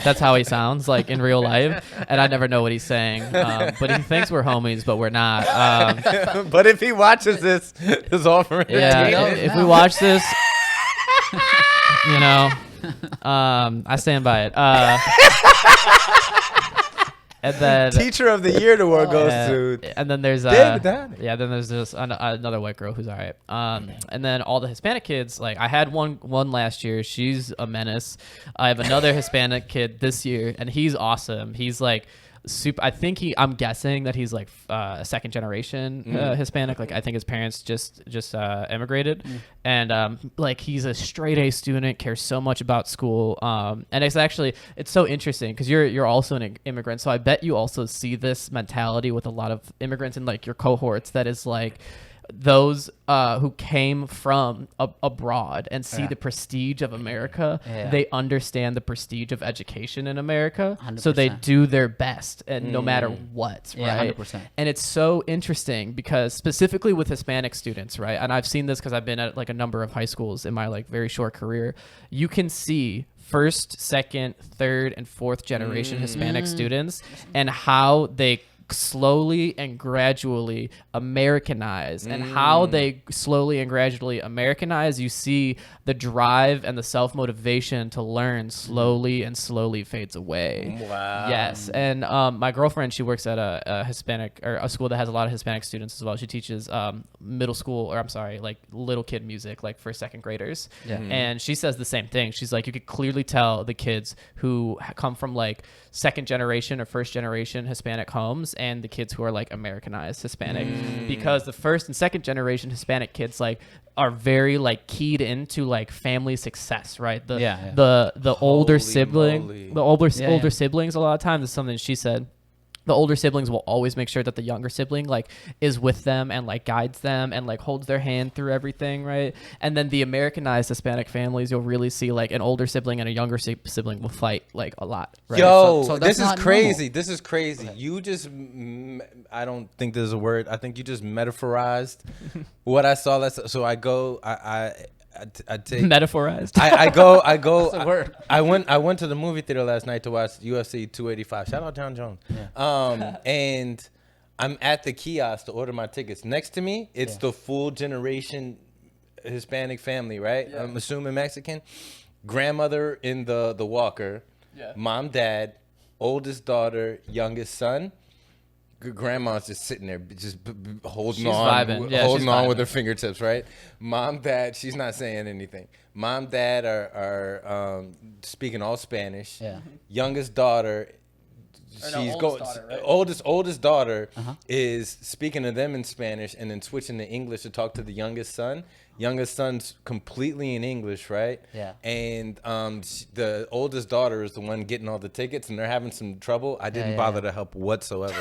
that's how he sounds like in real life, and I never know what he's saying. But he thinks we're homies, but we're not. But if he watches this, it's all for him. Yeah, if we watch this, you know, I stand by it. And then Teacher of the Year award goes to and then there's David Donnick. yeah, then there's this another white girl who's all right. And then all the Hispanic kids, like I had one last year. She's a menace. I have another Hispanic kid this year, and he's awesome. He's like super. I think I'm guessing that he's like a second generation Hispanic. Like I think his parents just immigrated, and like he's a straight A student, cares so much about school. And it's so interesting because you're also an immigrant, so I bet you also see this mentality with a lot of immigrants in like your cohorts. That is like those who came from abroad and see the prestige of America. They understand the prestige of education in America, 100%. so they do their best, and no matter what, right? 100%. And it's so interesting because specifically with Hispanic students, right? And I've seen this because I've been at like a number of high schools in my like very short career. You can see first, second, third, and fourth generation Hispanic students and how they slowly and gradually Americanize, and how they slowly and gradually Americanize, you see the drive and the self-motivation to learn slowly and slowly fades away. Wow. Yes. And my girlfriend, she works at a Hispanic, or a school that has a lot of Hispanic students as well. She teaches middle school, or I'm sorry, like little kid music, like for second graders. And she says the same thing. She's like, you could clearly tell the kids who come from like second generation or first generation Hispanic homes and the kids who are like Americanized Hispanic, because the first and second generation Hispanic kids like are very like keyed into like family success, right? The older sibling, moly. the older siblings, a lot of times is something she said. The older siblings will always make sure that the younger sibling like is with them and like guides them and like holds their hand through everything, right? And then the Americanized Hispanic families, you'll really see like an older sibling and a younger sibling will fight like a lot, right? Yo, So this that's is not crazy. This is crazy. You just, I don't think there's a word. I think you just metaphorized what I saw. So I go, I take Metaphorized. I go. That's a word. I went to the movie theater last night to watch UFC 285. Shout out John Jones. And I'm at the kiosk to order my tickets. Next to me, it's the full generation Hispanic family, right? I'm assuming Mexican. Grandmother in the walker. Mom, dad, oldest daughter, youngest son. Grandma's just sitting there, just holding She's on, vibing. Yeah, holding she's on vibing. with her fingertips, right? Mom, dad, she's not saying anything. Mom, dad are speaking all Spanish. Youngest daughter, she's oldest daughter is speaking to them in Spanish and then switching to English to talk to the youngest son. Youngest son's completely in English, right? And the oldest daughter is the one getting all the tickets, and they're having some trouble. I didn't bother to help whatsoever.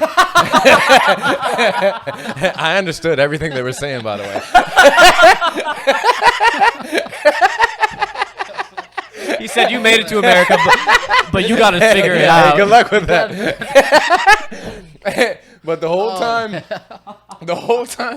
I understood everything they were saying, by the way. He said you made it to America, but you got to figure it out. Good luck with that. But the whole time,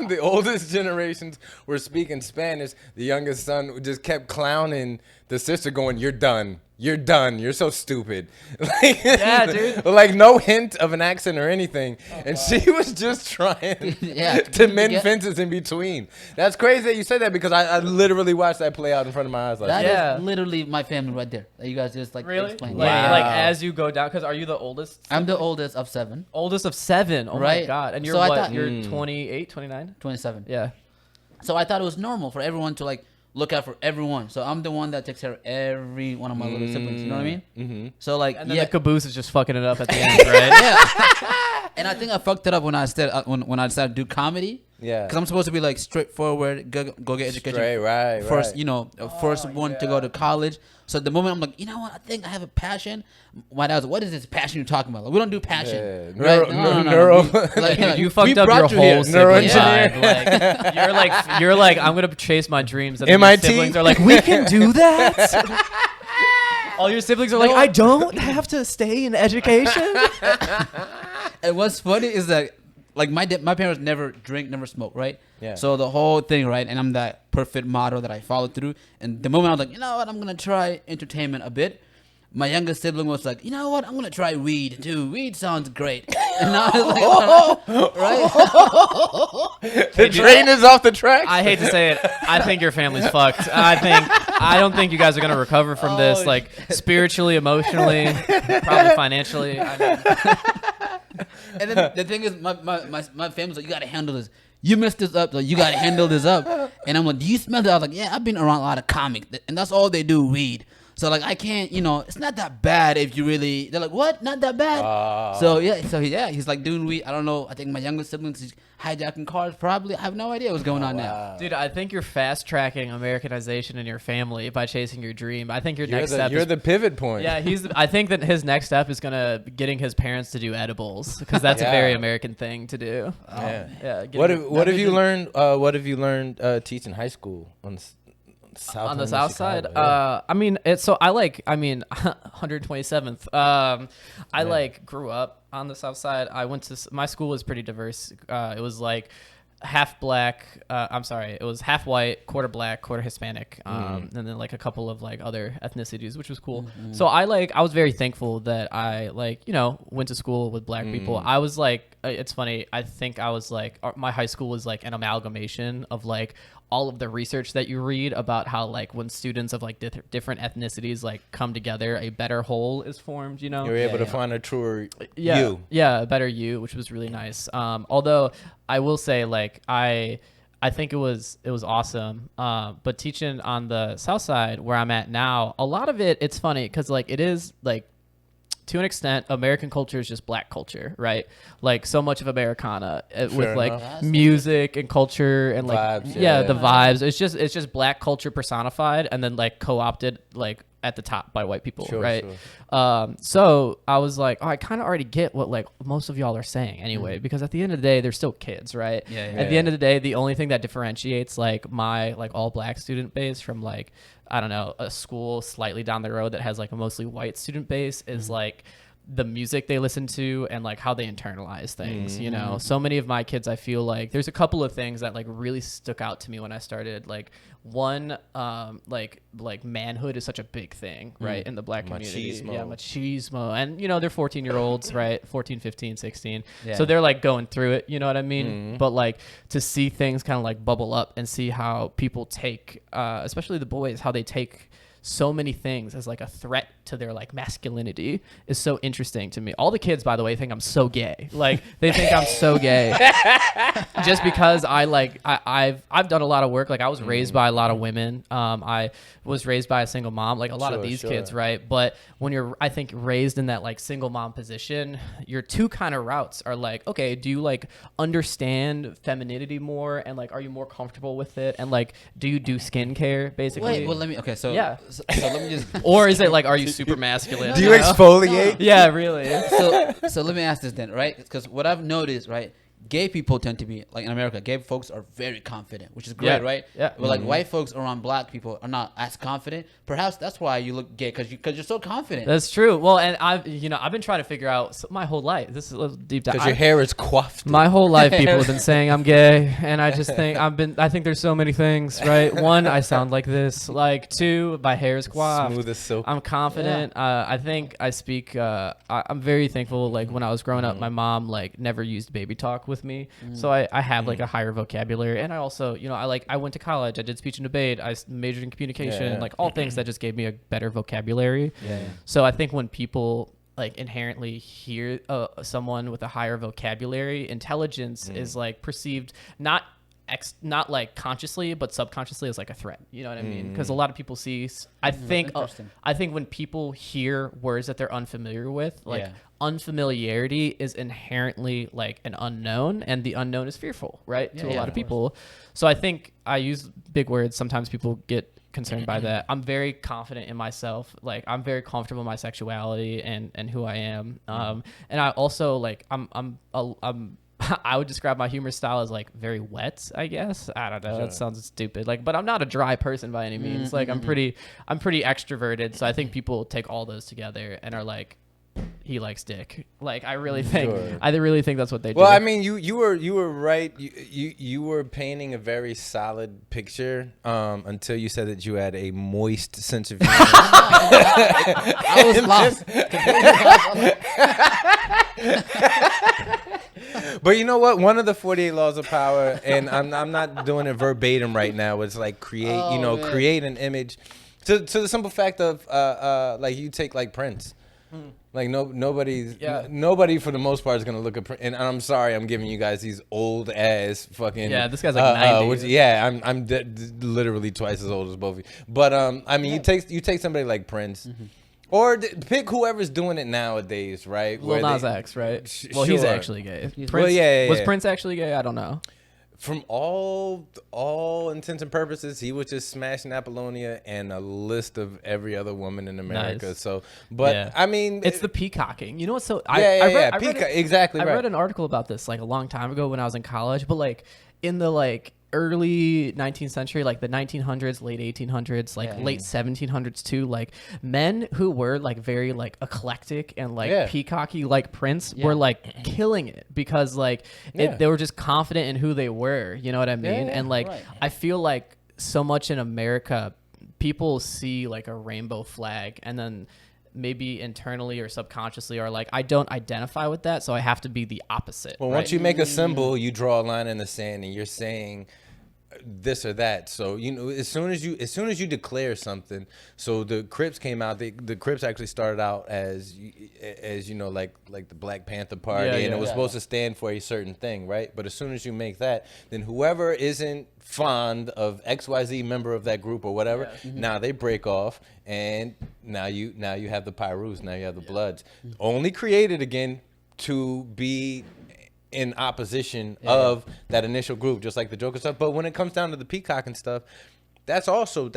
the oldest generations were speaking Spanish. The youngest son just kept clowning the sister, going, "You're done. You're done. You're so stupid." Like, Yeah, dude. Like no hint of an accent or anything. And she was just trying to mend fences in between. That's crazy that you said that, because I literally watched that play out in front of my eyes. Like, That is literally my family right there. That you guys just like Really? explained. Like, Wow. like as you go down, because are you the oldest? I'm the oldest of 7, Oldest of 7. Oh my Right. God. And you're So I what? thought- You're 28, 29? 27. Yeah. So I thought it was normal for everyone to like look out for everyone. So I'm the one that takes care of every one of my little siblings. You know what I mean? Mm-hmm. So like, And then yeah, the caboose is just fucking it up at the end, right? yeah. And I think I fucked it up when I decided to do comedy. Yeah. Because I'm supposed to be like straightforward, go get education. Straight, right, First, right. you know, first one to go to college. So the moment I'm like, you know what, I think I have a passion. My dad was like, what is this passion you're talking about? Like, we don't do passion. Yeah. Right? Neuro- You fucked up your whole here. sibling Neuroengineer. vibe. You're like, I'm gonna chase my dreams. And MIT? your siblings are like, we can do that. All your siblings are like, I don't have to stay in education. And what's funny is that, like, my parents never drink, never smoke, right? Yeah. So the whole thing, right? And I'm that perfect model that I followed through. And the moment I was like, you know what, I'm gonna try entertainment a bit. My youngest sibling was like, you know what, I'm gonna try weed too. Weed sounds great. And I was like, right? The train is off the track. I hate to say it. I think your family's fucked. I don't think you guys are gonna recover from this, like spiritually, emotionally, probably financially. I mean, And then the thing is, my family's like, you gotta handle this. You messed this up, so you gotta handle this up. And I'm like, do you smell that? I was like, yeah, I've been around a lot of comics, and that's all they do, weed. So like, I can't, you know, it's not that bad if you really. They're like, what? Not that bad? So yeah, he's like doing weed. I don't know. I think my youngest siblings is hijacking cars. Probably, I have no idea what's going on now. dude, I think you're fast tracking Americanization in your family by chasing your dream. I think your next step You're is the pivot point. yeah, I think that his next step is getting his parents to do edibles because that's a very American thing to do. Yeah. Yeah. What have you learned? What have you learned teaching high school on the south side? Yeah. I mean, 127th. I like grew up on the south side. I went to my school was pretty diverse. It was like half black. It was half white, quarter black, quarter Hispanic, and then like a couple of like other ethnicities, which was cool. So I was very thankful that I went to school with black people. I was like, it's funny. I think I was like, my high school was like an amalgamation of like all of the research that you read about how like when students of like different ethnicities like come together, a better whole is formed. You know, You're able to find a truer yeah, you. a better you, which was really nice. Although I will say, like, I think it was awesome. But teaching on the south side where I'm at now, a lot of it's funny because like it is like, to an extent, American culture is just black culture, right? Like so much of Americana with like enough. music and culture and like Vibes, yeah. the vibes. It's just black culture personified and then like co-opted like at the top by white people, Sure, right? sure. So I was like, I kind of already get what like most of y'all are saying anyway, because at the end of the day, they're still kids, right? Yeah, yeah. At the end of the day, the only thing that differentiates like my like all black student base from like, I don't know, a school slightly down the road that has like a mostly white student base is like the music they listen to and like how they internalize things, you know? So many of my kids, I feel like there's a couple of things that like really stuck out to me when I started. Like one, like manhood is such a big thing, right? In the black community. Machismo. Yeah, machismo. And you know, they're 14-year-olds, right? 14, 15, 16. Yeah. So they're like going through it, you know what I mean? But like to see things kind of like bubble up and see how people take, especially the boys, how they take so many things as like a threat to their like masculinity is so interesting to me. All the kids, by the way, think I'm so gay. Like they think I'm so gay just because I've done a lot of work. Like I was raised by a lot of women. I was raised by a single mom, like a lot of these kids, right? But when you're, I think, raised in that like single mom position, your two kind of routes are like, okay, do you like understand femininity more and like are you more comfortable with it? And like, do you do skincare basically? Wait, well, let me. Okay, so Yeah. So let me just. Or is it like, are you super masculine? Do you exfoliate? Yeah, really. So let me ask this then, right? Because what I've noticed, right? Gay people tend to be like in America. Gay folks are very confident, which is great, Yeah, right? yeah. But like white folks around black people are not as confident. Perhaps that's why you look gay because you're so confident. That's true. Well, and I've been trying to figure out my whole life. This is a little deep dive. Because your hair is coiffed. My whole life, people have been saying I'm gay, and I just think I think there's so many things, right? One, I sound like this. Like two, my hair is coiffed. Smooth as silk. I'm confident. I think I speak. I'm very thankful. Like when I was growing up, my mom like never used baby talk with me, so I have like a higher vocabulary. And I also, I went to college. I did speech and debate. I majored in communication. Yeah. Like all things that just gave me a better vocabulary. Yeah. So I think when people like inherently hear someone with a higher vocabulary, intelligence is like perceived not not like consciously, but subconsciously as like a threat. You know what I mean? Because a lot of people see. I think when people hear words that they're unfamiliar with, like unfamiliarity is inherently like an unknown, and the unknown is fearful, right? To a lot of people. So I think I use big words. Sometimes people get concerned by that. I'm very confident in myself. Like I'm very comfortable in my sexuality and who I am. And I also like I'm I would describe my humor style as like very wet, I guess. I don't know. That sounds stupid. Like, but I'm not a dry person by any means. Like I'm pretty extroverted. So I think people take all those together and are like, he likes dick. Like I really think that's what they do. Well, I mean, you were right. You were painting a very solid picture until you said that you had a moist sense of humor. I was lost. But you know what? One of the 48 laws of power, and I'm not doing it verbatim right now. It's like create an image. To the simple fact of like you take like Prince. Like nobody for the most part is gonna look at Prince. And I'm sorry, I'm giving you guys these old ass fucking. Yeah, this guy's like 90. I'm literally twice as old as both of you. But I mean, you take somebody like Prince. Or pick whoever's doing it nowadays, right? Lil Nas X, right? Well, he's actually gay. Prince, was Prince actually gay? I don't know. From all intents and purposes, he was just smashing Apollonia and a list of every other woman in America. Nice. So, but I mean, it's the peacocking. You know what's so? Exactly. I read an article about this like a long time ago when I was in college, but like in the like early 19th century, like the 1900s, late 1800s, like late 1700s too, like men who were like very like eclectic and like peacocky like Prince were like killing it because like they were just confident in who they were, you know what I mean? And like I feel like so much in America people see like a rainbow flag and then maybe internally or subconsciously are like, I don't identify with that, so I have to be the opposite. Well, once you make a symbol, you draw a line in the sand and you're saying this or that. So as soon as you declare something, so the Crips came out. The Crips actually started out as like the Black Panther Party, and it was supposed to stand for a certain thing, right? But as soon as you make that, then whoever isn't fond of XYZ member of that group or whatever, now they break off, and now you have the Pyrus, now you have the Bloods, only created again to be in opposition of that initial group, just like the Joker stuff. But when it comes down to the peacock and stuff, that's also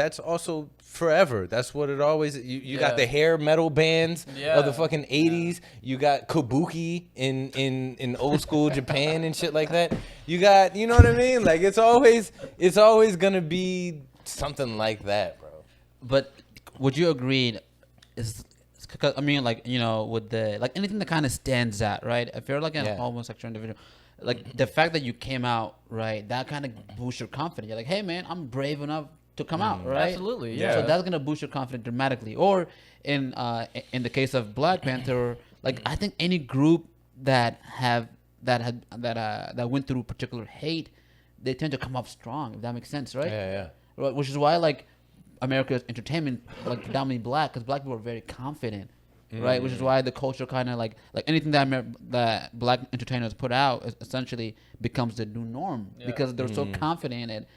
forever. That's what it always. You got the hair metal bands of the fucking 80s. You got kabuki in old school Japan and shit like that. You got, you know what I mean? Like it's always gonna be something like that, bro. But would you agree? Cause, I mean, like, with the, like, anything that kind of stands out, right? If you're like an homosexual individual, like the fact that you came out, right, that kind of boosts your confidence. You're like, hey man, I'm brave enough to come out, right? Absolutely, yeah. So that's gonna boost your confidence dramatically. Or in the case of Black Panther, like I think any group that went through particular hate, they tend to come up strong. If that makes sense, right? Yeah. Which is why like America's entertainment, like predominantly black, because black people are very confident, right? Which is why the culture kind of like anything that black entertainers put out essentially becomes the new norm because they're so confident in it.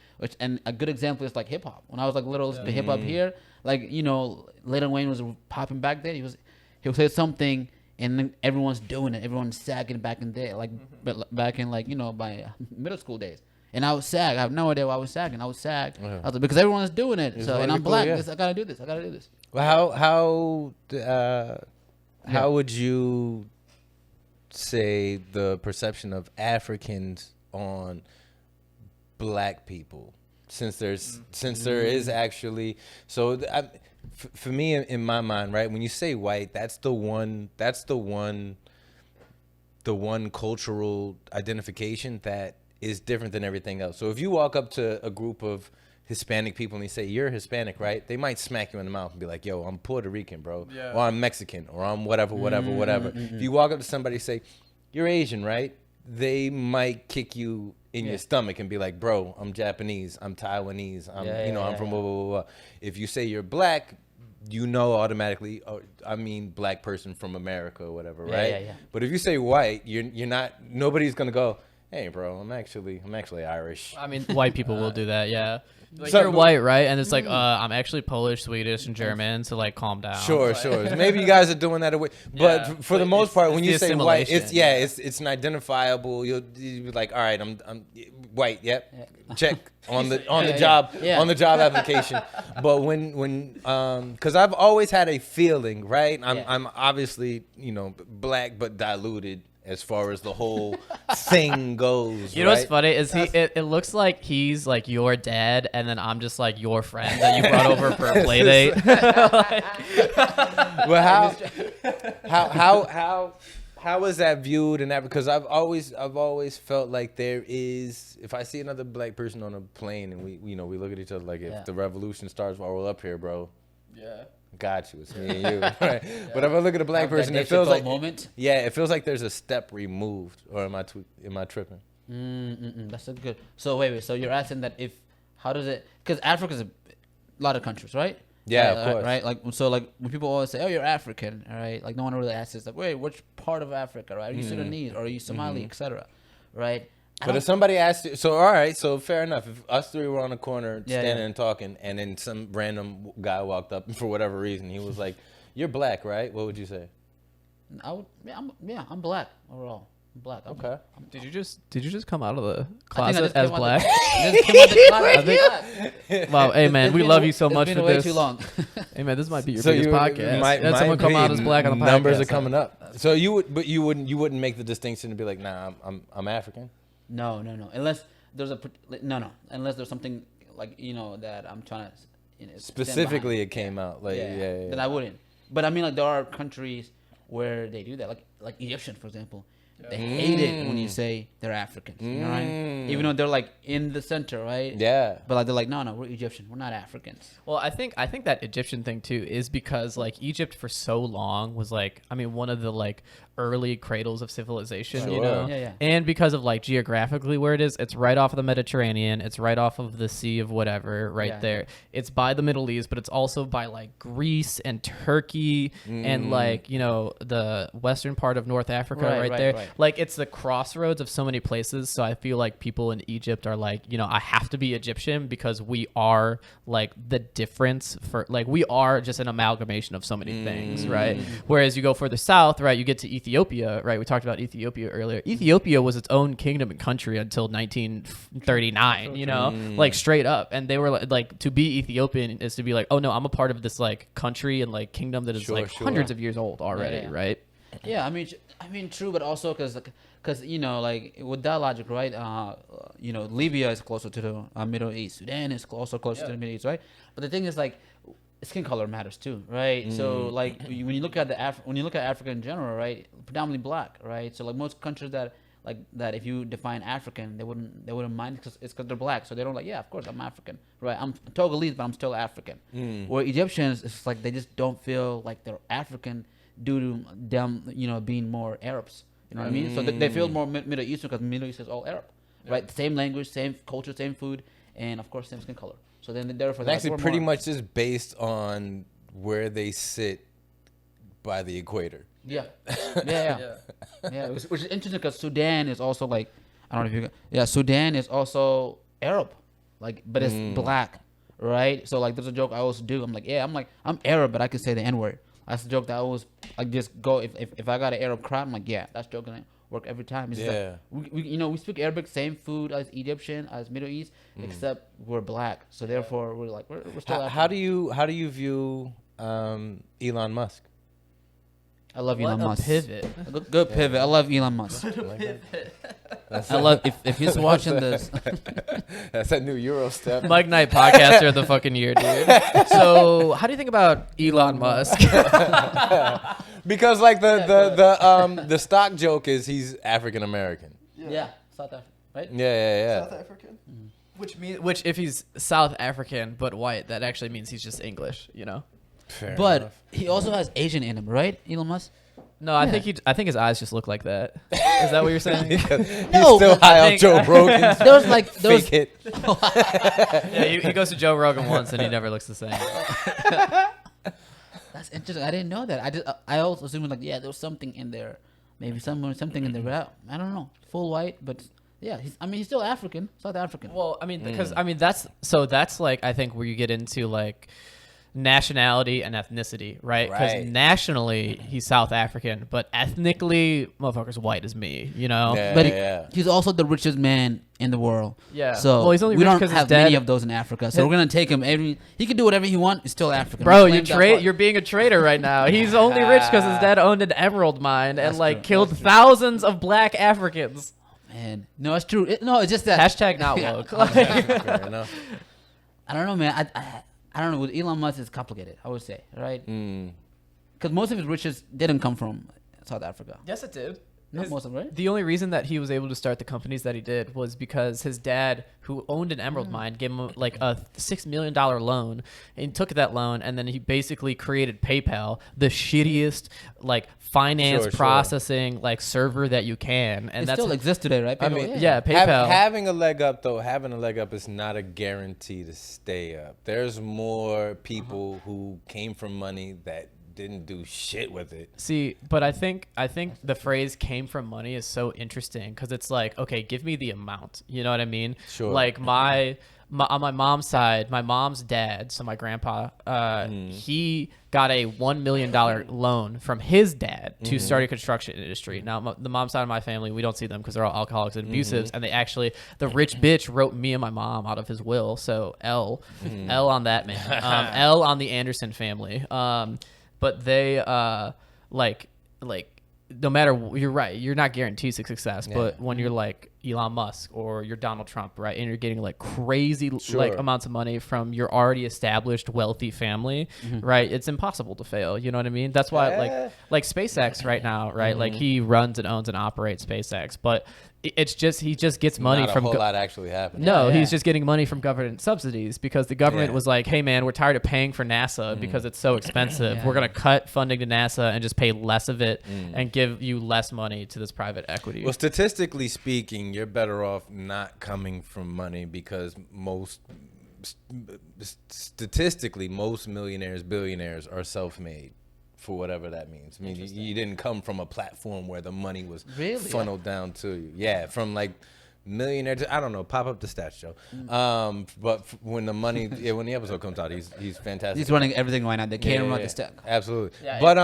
And a good example is like hip hop. When I was like little, the hip hop here, like Lil Wayne was popping back then. He'll say something and then everyone's doing it. Everyone's sagging back in there, like back in like my middle school days. And I would sag. I have no idea why I was sagging. I would sag. I was like, because everyone's doing it. So, and I'm black. I gotta do this. Well, how would you say the perception of Africans on black people, since there is actually for me in my mind, right? When you say white, that's the one cultural identification that is different than everything else. So if you walk up to a group of Hispanic people and you say, you're Hispanic, right? They might smack you in the mouth and be like, yo, I'm Puerto Rican, bro. Yeah. Or I'm Mexican, or I'm whatever. If you walk up to somebody and say, you're Asian, right? They might kick you in your stomach and be like, bro, I'm Japanese, I'm Taiwanese, I'm from blah, blah, blah, blah. If you say you're black, automatically, I mean black person from America or whatever, right? Yeah. But if you say white, you're not, nobody's gonna go, Hey, bro, I'm actually Irish. I mean, white people will do that, yeah. Like, So- you're white, right? And it's like, I'm actually Polish, Swedish, and German, so like, calm down. Sure. Maybe you guys are doing that away, but Yeah, for the but most part, when it's you the say white, assimilation, it's an identifiable. You'll be like, all right, I'm white. Yep, check on the job on the job application. But when because I've always had a feeling, right? I'm obviously black but diluted as far as the whole thing goes. You know what's right? funny is it looks like he's like your dad, and then I'm just like your friend that you brought over for a play date. Well, how is that viewed and that? Because I've always felt like there is, if I see another black person on a plane and we look at each other like, if the revolution starts while we're up here, bro. Yeah. Got you. It's me and you. Right? But if I look at a black person, it feels like it feels like there's a step removed. Or am I tripping? That's a good. So wait. So you're asking that how does it? Because Africa's a lot of countries, right? Yeah, of course. Right. Like when people always say, "Oh, you're African," all right? Like no one really asks, like, "Wait, which part of Africa? Right? Are you Sudanese or are you Somali, etc.? Right? But if somebody asked you, so all right, so fair enough. If us three were on a corner standing and talking, and then some random guy walked up and for whatever reason he was like, "You're black, right?" What would you say? I would. I'm black overall. I'm black. Okay. Did you just come out of the closet as black? Wow, hey man, we love you so much for way this. Too long. Hey man, this might be your So biggest podcast. Someone come out as black on the podcast. Numbers are coming up. So you wouldn't make the distinction to be like, nah, I'm African. No. Unless there's unless there's something like that I'm trying to Specifically, it came out like Then I wouldn't. But I mean, like there are countries where they do that, like Egyptian, for example. They hate it when you say they're Africans, you know, right? Even though they're like in the center, right? Yeah. But like they're like, no, we're Egyptian. We're not Africans. Well, I think that Egyptian thing too is because like Egypt for so long was like, I mean, one of the like early cradles of civilization, Sure. you know? Yeah. And because of like geographically where it is, it's right off of the Mediterranean. It's right off of the Sea of whatever right there. It's by the Middle East, but it's also by like Greece and Turkey and like, the western part of North Africa right there. Right. Like it's the crossroads of so many places. So I feel like people in Egypt are like, I have to be Egyptian because we are like the difference for like we are just an amalgamation of so many things, right? Whereas you go further south, right, you get to Ethiopia, right? We talked about Ethiopia earlier. Ethiopia was its own kingdom and country until 1939, like straight up. And they were like to be Ethiopian is to be like, oh no, I'm a part of this like country and like kingdom that is hundreds of years old already, right? Yeah, I mean, true, but also because like with that logic, right? Libya is closer to the Middle East. Sudan is also closer to the Middle East, right? But the thing is, like, skin color matters too, right? So like when you look at Africa in general, right, predominantly black, right? So like most countries that if you define African, they wouldn't mind because they're black, so they don't like, yeah, of course I'm African, right? I'm Togolese, but I'm still African. Where Egyptians, it's like they just don't feel like they're African due to them, being more Arabs. You know what I mean? So they feel more Middle Eastern because Middle East is all Arab, right? Same language, same culture, same food, and of course same skin color. So then therefore, it's actually pretty much just based on where they sit by the equator. Yeah. Which is interesting because Sudan is also like, I don't know if you. Sudan is also Arab, like, but it's black, right? So like, there's a joke I always do. I'm Arab, but I can say the N-word. That's the joke that I always like. Just go if I got an Arab crowd, I'm like, yeah, that's joke gonna work every time. It's like, we speak Arabic, same food as Egyptian, as Middle East, except we're black. So therefore, we're like we're still. How do you view Elon Musk? I love Elon Musk. Pivot. Good pivot. I love Elon Musk. I love if he's watching this. That's that new Euro step. Mike Knight podcaster of the fucking year, dude. So, how do you think about Elon Musk? Because like the stock joke is he's African American. Yeah, South Africa, right? Yeah. South African? Which if he's South African but white, that actually means he's just English, Fair but enough. he also has Asian in him, right? Elon Musk. No, I think his eyes just look like that. Is that what you're saying? He's still high on Joe Rogan's fake hit. Yeah, he goes to Joe Rogan once and he never looks the same. That's interesting. I didn't know that. I also assumed like, yeah, there was something in there, maybe something in there. But I don't know. Full white, but Yeah, he's still African, South African. Well, I mean, because that's like I think where you get into like nationality and ethnicity, right? Because Right. nationally he's South African, but ethnically, motherfucker's white as me, you know. Yeah. But he's also the richest man in the world. Yeah. So Well, he's only we rich don't 'cause his have dad- many of those in Africa. So we're gonna take him. He can do whatever he wants. He's still African. Bro, We claim that part. you're being a traitor right now. He's only rich because his dad owned an emerald mine and like killed thousands of black Africans. Man, no, it's true. It's just that. Hashtag not Yeah. woke. Fair enough. I don't know, man. I don't know. With Elon Musk, it's complicated. I would say, right? Because most of his riches didn't come from South Africa. Yes, it did. Not most of it, right? The only reason that he was able to start the companies that he did was because his dad, who owned an emerald mine, gave him like a $6 million loan, and he took that loan, and then he basically created PayPal, the shittiest like finance Sure. processing like server that you can, and It that's still exists today, right? I PayPal? mean, yeah, PayPal. Having a leg up is not a guarantee to stay up. There's more people who came from money that didn't do shit with it. See, but I think the phrase "came from money" is so interesting because it's like, okay, give me the amount. You know what I mean? Sure. Like on my mom's side, my mom's dad, so my grandpa, he got a $1 million loan from his dad to start a construction industry. Now, the mom's side of my family, we don't see them because they're all alcoholics and abusives, and the rich bitch wrote me and my mom out of his will. So L on that man, L on the Anderson family. But they like no matter you're right, you're not guaranteed success. But when you're like Elon Musk or you're Donald Trump, right, and you're getting like crazy like amounts of money from your already established wealthy family, right, it's impossible to fail. You know what I mean? That's why like SpaceX right now, right, like he runs and owns and operates SpaceX, but it's just he just gets money Not from a whole lot actually happened. no, he's just getting money from government subsidies because the government Yeah. was like, hey, man, we're tired of paying for NASA because it's so expensive. We're going to cut funding to NASA and just pay less of it and give you less money to this private equity. Well, statistically speaking, you're better off not coming from money because statistically, most millionaires, billionaires are self-made. For whatever that means. I mean, you didn't come from a platform where the money was funneled down to you. Yeah, from like millionaires. I don't know. Pop up the stats, Joe. But when the money, when the episode comes out, he's fantastic. He's running everything right now. They can't run the stack. Absolutely. Yeah, But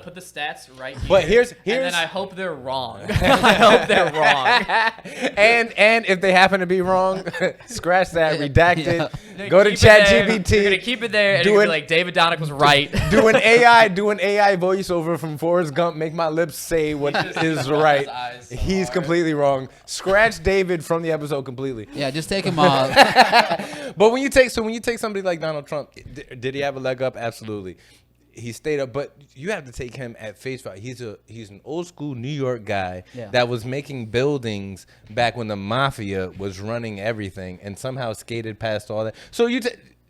put the stats right here. But here's and then I hope they're wrong. I hope they're wrong. and if they happen to be wrong, scratch that, redact You're it. Go to keep it there. ChatGPT. You're gonna keep it there, and do you're gonna it- be like David Donnick was right. do an AI voiceover from Forrest Gump. Make my lips say what is right. eyes so He's hard. completely wrong. Scratch David from the episode completely. Yeah, just take him off. But when you take somebody like Donald Trump, did he have a leg up? Absolutely. He stayed up, but you have to take him at face value. He's an old school New York guy that was making buildings back when the mafia was running everything, and somehow skated past all that. So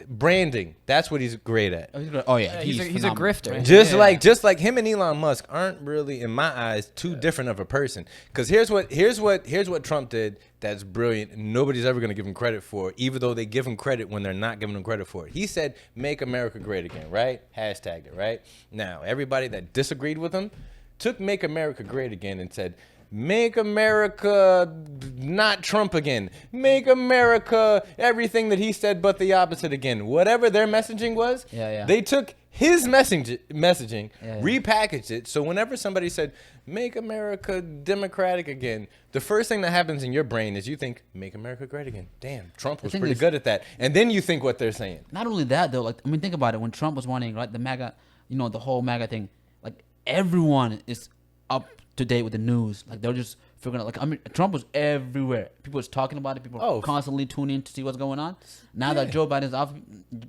branding, that's what he's great at. Oh yeah, He's a phenomenal. grifter. Just like him and Elon Musk aren't really, in my eyes, too different of a person. Because here's what Trump did that's brilliant. And nobody's ever going to give him credit for it, even though they give him credit when they're not giving him credit for it. He said, "Make America Great Again," right? Hashtagged it, right? Now everybody that disagreed with him took "Make America Great Again" and said, "Make America not Trump again. Make America everything that he said but the opposite again." Whatever their messaging was, they took his messaging, repackaged it. So whenever somebody said, "Make America Democratic again," the first thing that happens in your brain is you think, "Make America Great Again." Damn, Trump was pretty good at that. And then you think what they're saying. Not only that though, like I mean, think about it. When Trump was running, right, the MAGA, the whole MAGA thing, like everyone is up to date with the news. Like they're just figuring out. Like I mean, Trump was everywhere. People was talking about it. People were constantly tuning in to see what's going on. Now that Joe Biden's off,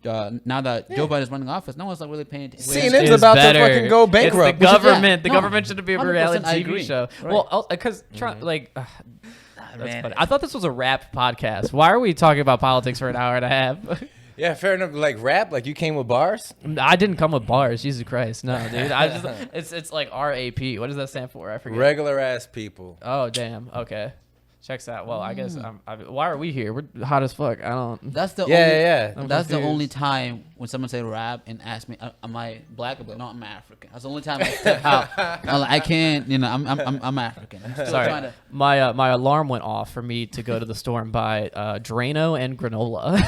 Joe Biden's running office, no one's like really paying attention. CNN's about to fucking go bankrupt. It's the government. The government shouldn't be a 100% reality I TV agree. show. Right. Well, because Trump, that's funny. I thought this was a rap podcast. Why are we talking about politics for an hour and a half? Yeah, fair enough. Like rap, like you came with bars. I didn't come with bars. Jesus Christ, no, dude. It's like R.A.P. What does that stand for? I forget. Regular ass people. Oh damn. Okay. Checks out. Well, I guess why are we here? We're hot as fuck. I don't. That's the I'm That's the confused. only time when someone say rap and ask me, "Am I black?" I'm like, "No, I'm African." That's the only time I step out. I'm like, I can't. I'm African. I'm still Sorry, trying to. my alarm went off for me to go to the store and buy Drano and granola.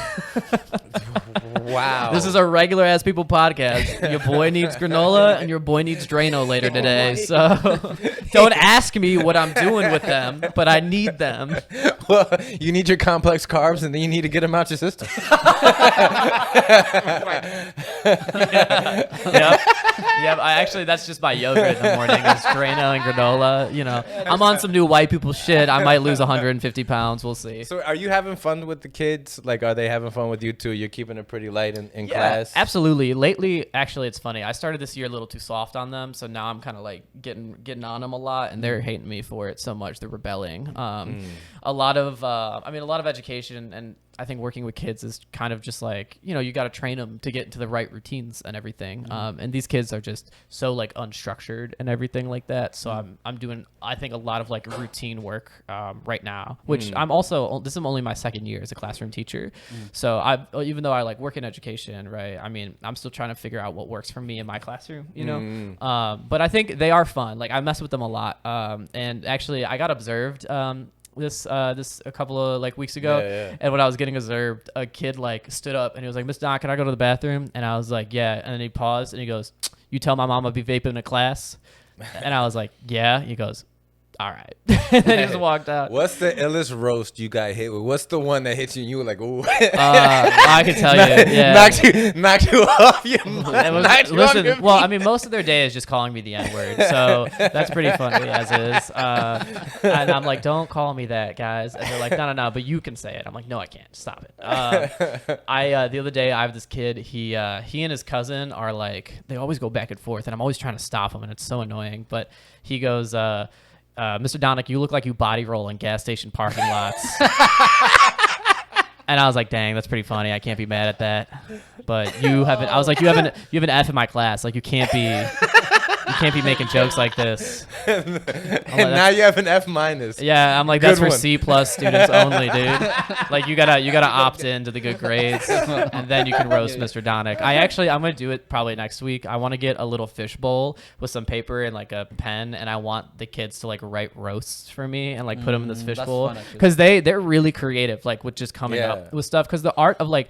Wow. This is a regular ass people podcast. Your boy needs granola and your boy needs Drano later today. So don't ask me what I'm doing with them, but I need them. Well, you need your complex carbs, and then you need to get them out your system. Yeah, I actually that's just my yogurt in the morning is Drano and granola. You know, I'm on some new white people shit. I might lose 150 pounds. We'll see. So, are you having fun with the kids? Like, are they having fun with you too? You're keeping it pretty light in class. Absolutely. Lately, actually, it's funny. I started this year a little too soft on them, so now I'm kind of like getting on them a lot, and they're hating me for it so much. They're rebelling. A lot of education, and I think working with kids is kind of just like, you know, you got to train them to get into the right routines and everything. And these kids are just so like unstructured and everything like that. So I'm doing, I think, a lot of like routine work right now, which this is only my second year as a classroom teacher. So even though I like work in education, right? I mean, I'm still trying to figure out what works for me in my classroom, you know? But I think they are fun. Like I mess with them a lot. And actually I got observed this a couple of like weeks ago, and when I was getting observed, a kid like stood up and he was like, "Miss Don, can I go to the bathroom?" And I was like, "Yeah." And then he paused and he goes, "You tell my mom I'll be vaping in class?" And I was like, "Yeah." He goes, "All right." And then he just walked out. What's the illest roast you got hit with? What's the one that hit you and you were like, "Ooh"? I can tell you, yeah. knocked you off your mind. Listen, well, I mean, most of their day is just calling me the N-word, so that's pretty funny as is. And I'm like, "Don't call me that, guys." And they're like, No, but you can say it. I'm like, "No, I can't. Stop it." The other day, I have this kid. He and his cousin are like, they always go back and forth, and I'm always trying to stop him, and it's so annoying. But he goes, "Mr. Donnick, you look like you body roll in gas station parking lots." And I was like, "Dang, that's pretty funny. I can't be mad at that." But you haven't. I was like, you have an F in my class. Like you can't be making jokes like this. And now you have an F minus. Yeah, I'm like, Good that's for one. C+ students only, dude. Like you gotta opt into the good grades, and then you can roast Mr. Donnick. I'm gonna do it probably next week. I want to get a little fishbowl with some paper and like a pen, and I want the kids to like write roasts for me and like put them in this fishbowl fun, actually. because they're really creative, like with just coming Yeah. up with stuff. Because the art of like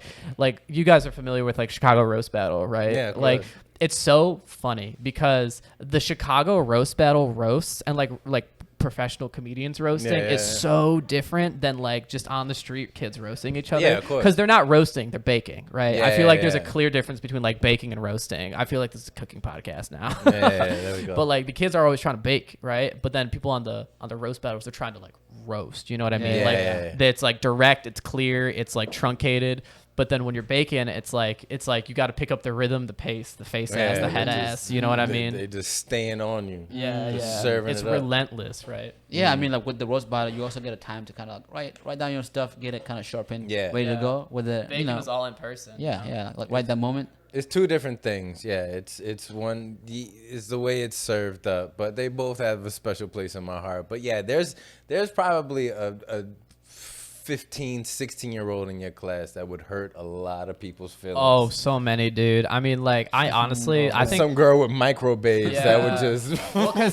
you guys are familiar with like Chicago Roast Battle, right? Yeah, of like. course. It's so funny because the Chicago roast battle roasts and like professional comedians roasting is so different than like just on the street kids roasting each other. Yeah, of course. Because they're not roasting, they're baking, right? Yeah, I feel like there's a yeah. clear difference between like baking and roasting. I feel like this is a cooking podcast now. Yeah, there we go. But like the kids are always trying to bake, right? But then people on the roast battles, they're trying to like roast. You know what I mean? Yeah, like yeah. it's like direct, it's clear, it's like truncated. But then when you're baking, it's like you got to pick up the rhythm, the pace, the face ass, the head ass. You know what I mean? They just staying on you. Yeah, Just serving it's it up. relentless, right? Yeah, I mean, like with the roast battle, you also get a time to kind of like write down your stuff, get it kind of sharpened, ready to go with the, Baking is all in person. yeah, like right that moment. It's two different things. Yeah, it's one is the way it's served up, but they both have a special place in my heart. But yeah, there's probably a 15, 16-year-old in your class that would hurt a lot of people's feelings. Oh, so many, dude. I mean, like, I honestly, I think some girl with microbabe that would just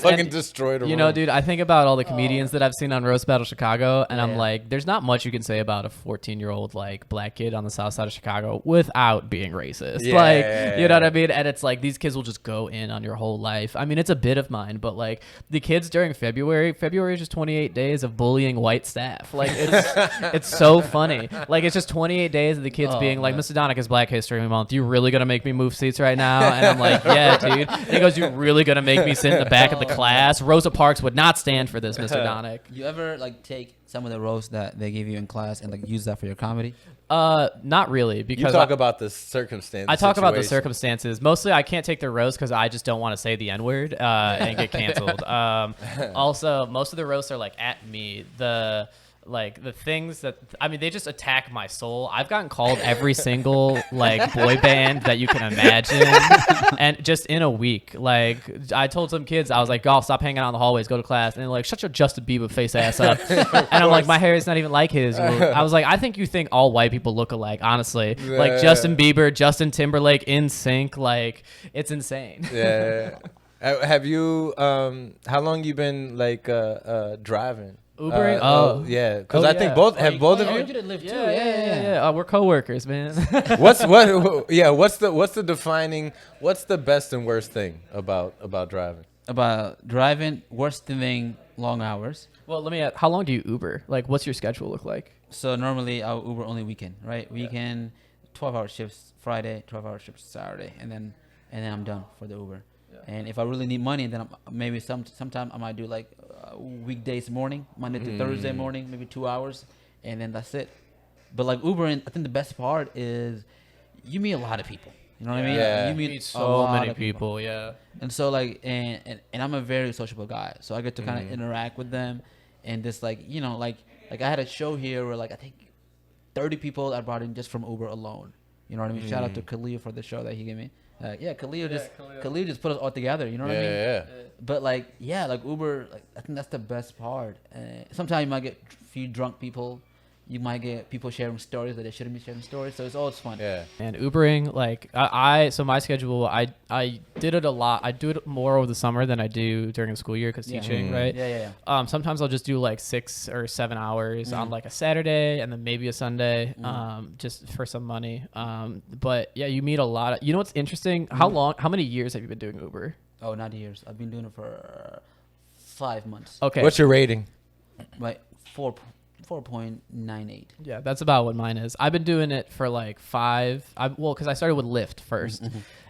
fucking destroy the room. You know, dude, I think about all the comedians that I've seen on Roast Battle Chicago, and I'm like, there's not much you can say about a 14-year-old like black kid on the south side of Chicago without being racist. Yeah. Like, you know what I mean? And it's like these kids will just go in on your whole life. I mean, it's a bit of mine, but like the kids during February is just 28 days of bullying white staff. Like it's so funny. Like it's just 28 days of the kids being like, "Mr. Donnick, is Black History Month. You really gonna make me move seats right now?" And I'm like, "Yeah, dude." And he goes, "You really gonna make me sit in the back of the class? Rosa Parks would not stand for this, Mr. Donnick." You ever like take some of the roast that they give you in class and like use that for your comedy? Not really, You because talk about the circumstance. I talk about the circumstances. Mostly, I can't take the roast because I just don't want to say the N-word and get canceled. Also, most of the roasts are like at me. like the things that I mean, they just attack my soul. I've gotten called every single like boy band that you can imagine, and just in a week. Like I told some kids, I was like, "Y'all stop hanging out in the hallways, go to class," and they're like, "Shut your Justin Bieber face ass up." And I'm like, "My hair is not even like his." I was like, "I think you think all white people look alike, honestly. Like Justin Bieber, Justin Timberlake, in sync, like it's insane." Yeah. Have you? How long you been like driving? Ubering? Yeah, because I think both have both of Oh, you. you did live too. Yeah. We're coworkers, man. What's the best and worst thing about driving? About driving, worst thing, long hours. Well, let me ask, how long do you Uber? Like, what's your schedule look like? So normally I'll Uber only weekend, right? Weekend, 12-hour shifts Friday, 12-hour shifts Saturday, and then I'm done for the Uber. And if I really need money, then maybe sometime I might do like weekdays morning, Monday to Thursday morning, maybe 2 hours, and then that's it. But like Ubering, I think the best part is you meet a lot of people. You know what I mean? Yeah. You meet so many people, yeah. And so like, and I'm a very sociable guy, so I get to kind of interact with them, and just like, you know, like I had a show here where like I think 30 people I brought in just from Uber alone. You know what I mean? Shout out to Khalil for the show that he gave me. Khalil just put us all together. You know what I mean? Yeah. But like, like Uber, like I think that's the best part. Sometimes you might get a few drunk people. You might get people sharing stories that they shouldn't be sharing stories. So it's always fun. Yeah. And Ubering, like so my schedule, I did it a lot. I do it more over the summer than I do during the school year because teaching, right? Yeah. Sometimes I'll just do like 6 or 7 hours on like a Saturday and then maybe a Sunday, just for some money. But yeah, you meet a lot of. You know what's interesting? How many years have you been doing Uber? Oh, not years. I've been doing it for 5 months. Okay. What's your rating? Right, 4.98. Yeah, that's about what mine is. I've been doing it for like 5. Because I started with Lyft first,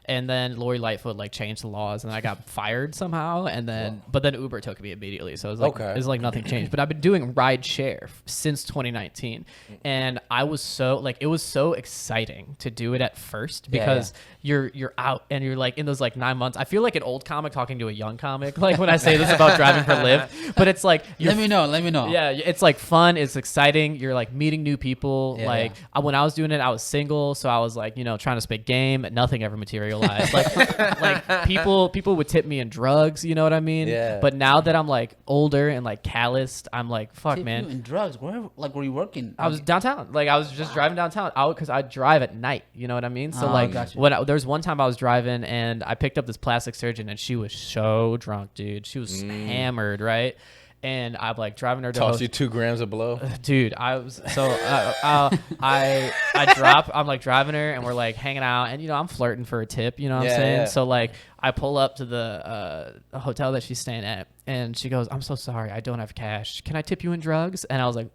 and then Lori Lightfoot like changed the laws, and I got fired somehow, and then but then Uber took me immediately, so it was like it's like nothing changed. But I've been doing ride share since 2019, and I was so like it was so exciting to do it at first because you're out and you're like in those like 9 months. I feel like an old comic talking to a young comic, like when I say this about driving for Lyft, but it's like Let me know. Yeah, it's like fun. It's exciting. You're like meeting new people. When I was doing it, I was single, so I was like, you know, trying to spit game. Nothing ever materialized. like people would tip me in drugs. You know what I mean? Yeah. But now that I'm like older and like calloused, I'm like, fuck, man. You in drugs? Where were you working? I was downtown. Like I was just driving downtown out because I drive at night. You know what I mean? So gotcha. there was one time I was driving and I picked up this plastic surgeon and she was so drunk, dude. She was hammered, right? And I'm like driving her to Toss you 2 grams of blow. Dude, I was so I drop. I'm like driving her, and we're like hanging out, and you know I'm flirting for a tip. You know what I'm saying? Yeah. So like I pull up to the hotel that she's staying at, and she goes, "I'm so sorry, I don't have cash. Can I tip you in drugs?" And I was like,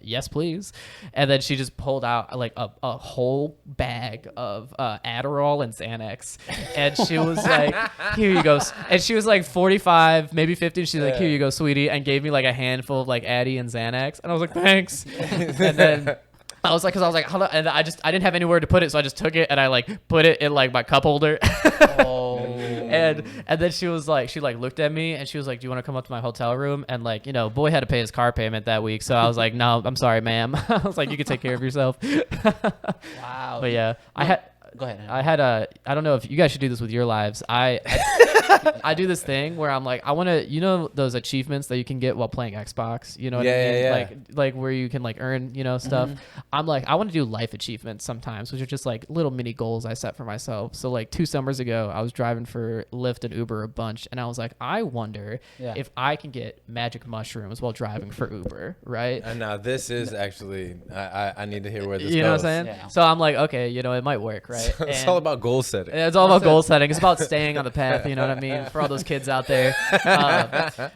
"Yes, please." And then she just pulled out like a whole bag of Adderall and Xanax, and she was like, "Here you go." And she was like 45, maybe 50. She's like, "Here you go, sweetie," and gave me like a handful of like Addy and Xanax, and I was like, "Thanks." And then I was like, hold on, and I didn't have anywhere to put it, so I just took it and I like put it in like my cup holder. And then she looked at me and she was like, "Do you want to come up to my hotel room?" And like, you know, boy had to pay his car payment that week, so I was like, "No, I'm sorry, ma'am." I was like, "You can take care of yourself." Wow. But yeah, Go ahead. I don't know if you guys should do this with your lives. I do this thing where I'm like, I want to, you know, those achievements that you can get while playing Xbox, you know what I mean? Yeah. Like where you can like earn, you know, stuff. I'm like, I want to do life achievements sometimes, which are just like little mini goals I set for myself. So like 2 summers ago, I was driving for Lyft and Uber a bunch, and I was like, I wonder if I can get magic mushrooms while driving for Uber, right? And now this is actually, I need to hear where this goes. You know what I'm saying? Yeah. So I'm like, okay, you know, it might work, right? It's all about goal setting. It's all about goal setting. It's about staying on the path, you know what I mean? For all those kids out there.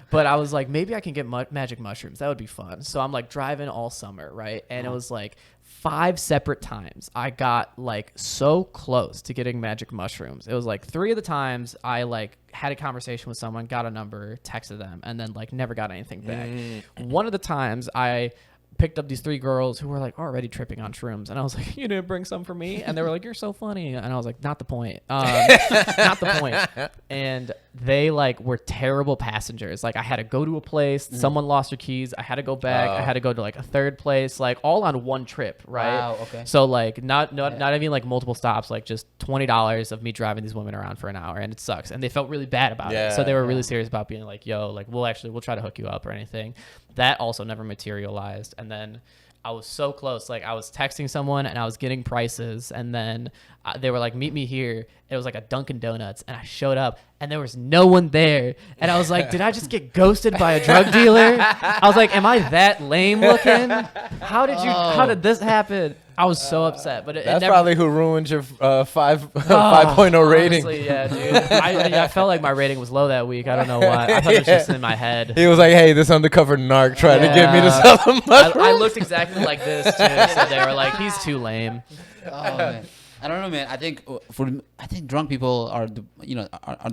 But I was like, maybe I can get magic mushrooms. That would be fun. So I'm like driving all summer, right? And it was like 5 separate times I got like so close to getting magic mushrooms. It was like 3 of the times I like had a conversation with someone, got a number, texted them, and then like never got anything back. One of the times I picked up these 3 girls who were like already tripping on shrooms, and I was like, you didn't bring some for me? And they were like, you're so funny. And I was like, not the point. Not the point. And they like were terrible passengers. Like I had to go to a place, someone lost their keys, I had to go back, I had to go to like a third place, like all on one trip, right? Wow, okay. So like not even like multiple stops, like just $20 of me driving these women around for an hour, and it sucks. And they felt really bad about it. So they were really serious about being like, yo, like we'll try to hook you up or anything. That also never materialized. And then I was so close. Like I was texting someone and I was getting prices, and then they were like, meet me here. It was like a Dunkin' Donuts, and I showed up and there was no one there. And I was like, did I just get ghosted by a drug dealer? I was like, am I that lame looking? How did this happen? I was so upset, but that's probably who ruined your 5.0 rating. Honestly, yeah, dude. I felt like my rating was low that week. I don't know why. I thought it was just in my head. He was like, "Hey, this undercover narc tried to get me to sell him mushrooms." I looked exactly like this too, so they were like, "He's too lame." Oh man, I don't know, man. I think drunk people are the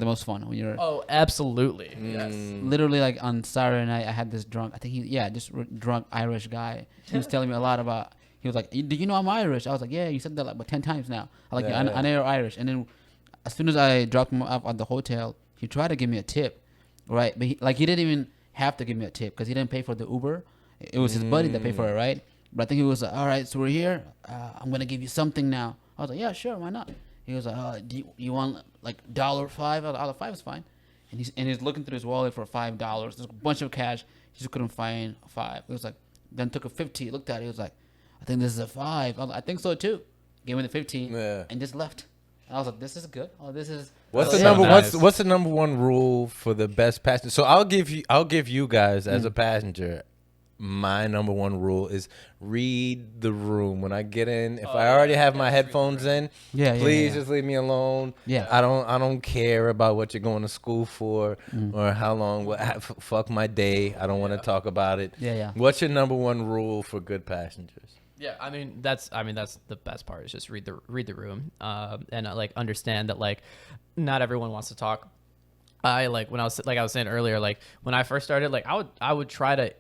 most fun when you're. Oh, absolutely. Yes. Literally, like on Saturday night, I had this drunk. I think drunk Irish guy. He was telling me a lot about. He was like, "Do you know I'm Irish?" I was like, "Yeah, you said that like about 10 times now." I know you're Irish. And then as soon as I dropped him off at the hotel, he tried to give me a tip, right? But he didn't even have to give me a tip because he didn't pay for the Uber. It was his buddy that paid for it, right? But I think he was like, "All right, so we're here. I'm gonna give you something now." I was like, "Yeah, sure, why not?" He was like, "Do you want like $5?" I was like, $5 is fine. And he's looking through his wallet for $5. There's a bunch of cash. He just couldn't find $5. It was like, then took a 50. Looked at it. He was like, "I think this is a $5." I was like, "I think so too." Gave me the 15 and just left. And I was like, "This is good. Oh, this is." What's the number one rule for the best passenger? So I'll give you guys as a passenger. My number one rule is read the room. When I get in, if I already have my headphones in, please just leave me alone. Yeah. I don't care about what you're going to school for or how long. Fuck my day. I don't want to talk about it. Yeah. What's your number one rule for good passengers? Yeah, I mean that's the best part is just read the room, and like understand that like not everyone wants to talk. I was saying earlier, like when I first started, like I would try to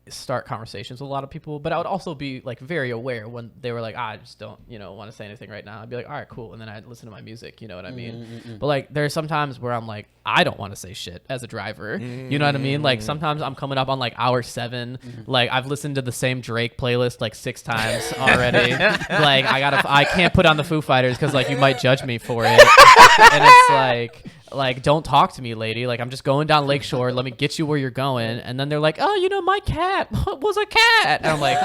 start conversations with a lot of people, but I would also be like very aware when they were like, I just don't want to say anything right now. I'd be like, all right, cool, and then I'd listen to my music, you know what I mean? But like there's sometimes where I'm like, I don't want to say shit as a driver, you know what I mean? Like sometimes I'm coming up on like hour 7, like I've listened to the same Drake playlist like 6 times already. Like I can't put on the Foo Fighters because like you might judge me for it. And it's like don't talk to me, lady. Like I'm just going down Lakeshore. Let me get you where you're going. And then they're like, oh, my cat was a cat. And I'm like,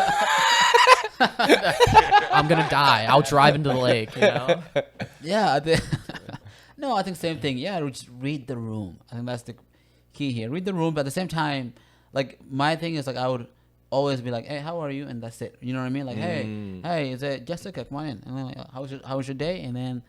I'm gonna die. I'll drive into the lake. Yeah. I think same thing. Yeah, just read the room. I think that's the key here. Read the room, but at the same time, like my thing is like I would always be like, "Hey, how are you?" And that's it. You know what I mean? Like, hey, is it Jessica? Come on in. And then like, how was your day? And then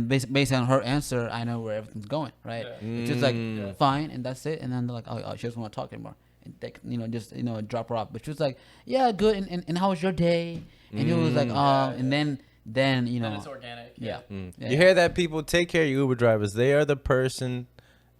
based on her answer, I know where everything's going, right? It's just like fine, and that's it. And then they're like, oh, she doesn't want to talk anymore, and they, just drop her off. But she was like, yeah, good. And how was your day? And he was like, and then it's organic. Yeah. You hear that, people? Take care of your Uber drivers. They are the person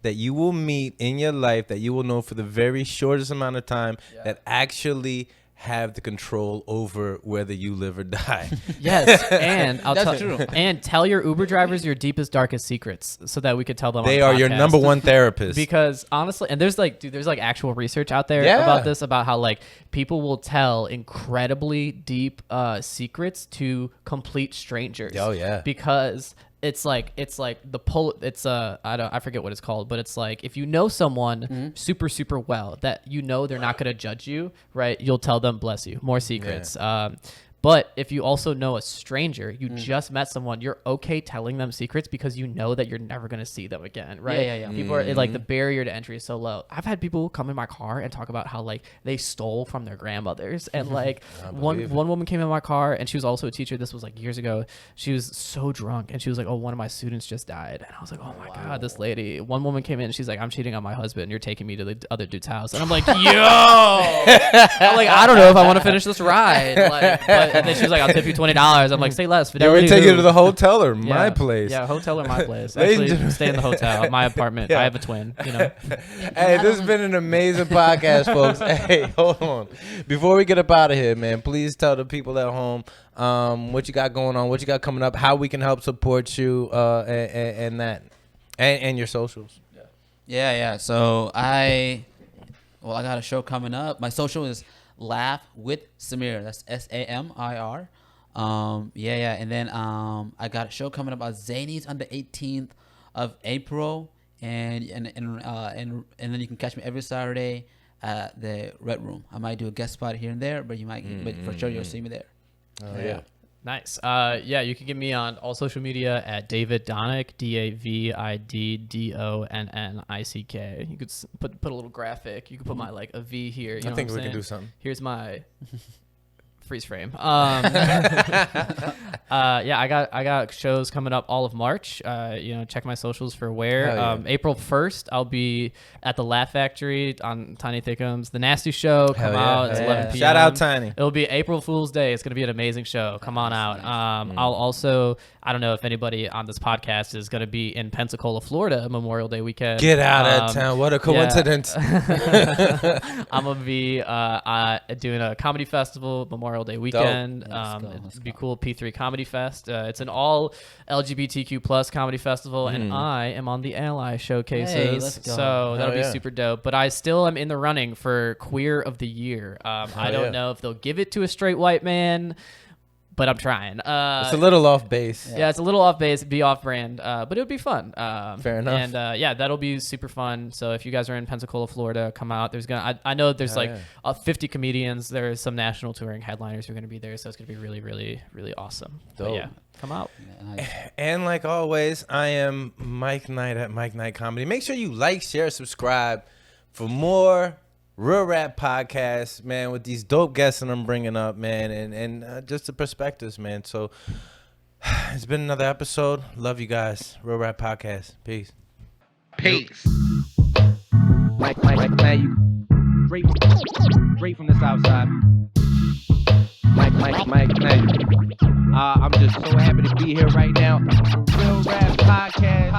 that you will meet in your life that you will know for the very shortest amount of time that actually have the control over whether you live or die. Yes, and That's true. And tell your Uber drivers your deepest, darkest secrets so that we could tell them. They on are your number one therapist. Because honestly, and there's like actual research out there about this, about how like people will tell incredibly deep secrets to complete strangers. Oh yeah. Because it's like I forget what it's called, but it's like if you know someone super, super well that they're not going to judge you, right? You'll tell them, bless you, more secrets. But if you also know a stranger, you just met someone, you're okay telling them secrets because you know that you're never going to see them again, right? Yeah. People are like, the barrier to entry is so low. I've had people come in my car and talk about how like they stole from their grandmothers. And like one woman came in my car and she was also a teacher. This was like years ago. She was so drunk and she was like, oh, one of my students just died. And I was like, oh my God, this lady. One woman came in and she's like, I'm cheating on my husband. You're taking me to the other dude's house. And I'm like, yo, I'm like, I don't know if I want to finish this ride. Like, but And then she was like, I'll tip you $20. I'm like, say less. Yeah, we Fidelity take you who? to the hotel or Yeah. my place. Yeah, hotel or my place. Ladies and Actually, gentlemen. stay in the hotel, my apartment. Yeah. I have a twin, you know. Hey, this has been an amazing podcast, folks. Hey, hold on. Before we get up out of here, man, please tell the people at home what you got going on, what you got coming up, how we can help support you, and that, and your socials. Yeah. So I got a show coming up. My social is Laugh with Samir. That's Samir. Yeah. And then I got a show coming up at Zanies on the 18th of April, and then you can catch me every Saturday at the Red Room. I might do a guest spot here and there, but but for sure you'll see me there. Oh yeah. Nice. Yeah, you can get me on all social media at David Donnick, DavidDonnick. You could put a little graphic. You could put my like a V here. You know I think what I'm we can saying? do something. Here's my freeze frame. Yeah, I got shows coming up all of March. Check my socials for where. Hell yeah. April 1st, I'll be at the Laugh Factory on Tiny Thickums. The Nasty Show, come Hell yeah. out. It's Hell 11 yeah. p.m. Shout out Tiny. It'll be April Fool's Day. It's going to be an amazing show. Come on out. I'll also, I don't know if anybody on this podcast is going to be in Pensacola, Florida, Memorial Day weekend. Get out of town. What a coincidence. I'm going to be doing a comedy festival Memorial Day weekend. Let's It'd be go. cool. P3 Comedy Fest. It's an all LGBTQ plus comedy festival, and I am on the Ally showcases. Hey, let's go. So that'll be yeah. super dope. But I still am in the running for Queer of the Year. I don't yeah. know if they'll give it to a straight white man, but I'm trying. It's a little off base. Yeah, it's a little off base, be off brand, but it would be fun. Fair enough. And yeah, that'll be super fun. So if you guys are in Pensacola, Florida, come out. I know there's Hell 50 comedians. There's some national touring headliners who are going to be there, so it's going to be really, really, really awesome. But Dope. yeah, come out. Yeah, nice. And like always, I am Mike Knight at Mike Knight Comedy. Make sure you like, share, subscribe for more Real Rap Podcast, man, with these dope guests that I'm bringing up, man, and just the perspectives, man. So it's been another episode. Love you guys. Real Rap Podcast. Peace. Peace. Mike, you straight from the Southside. Mike, you. I'm just so happy to be here right now. Real Rap Podcast.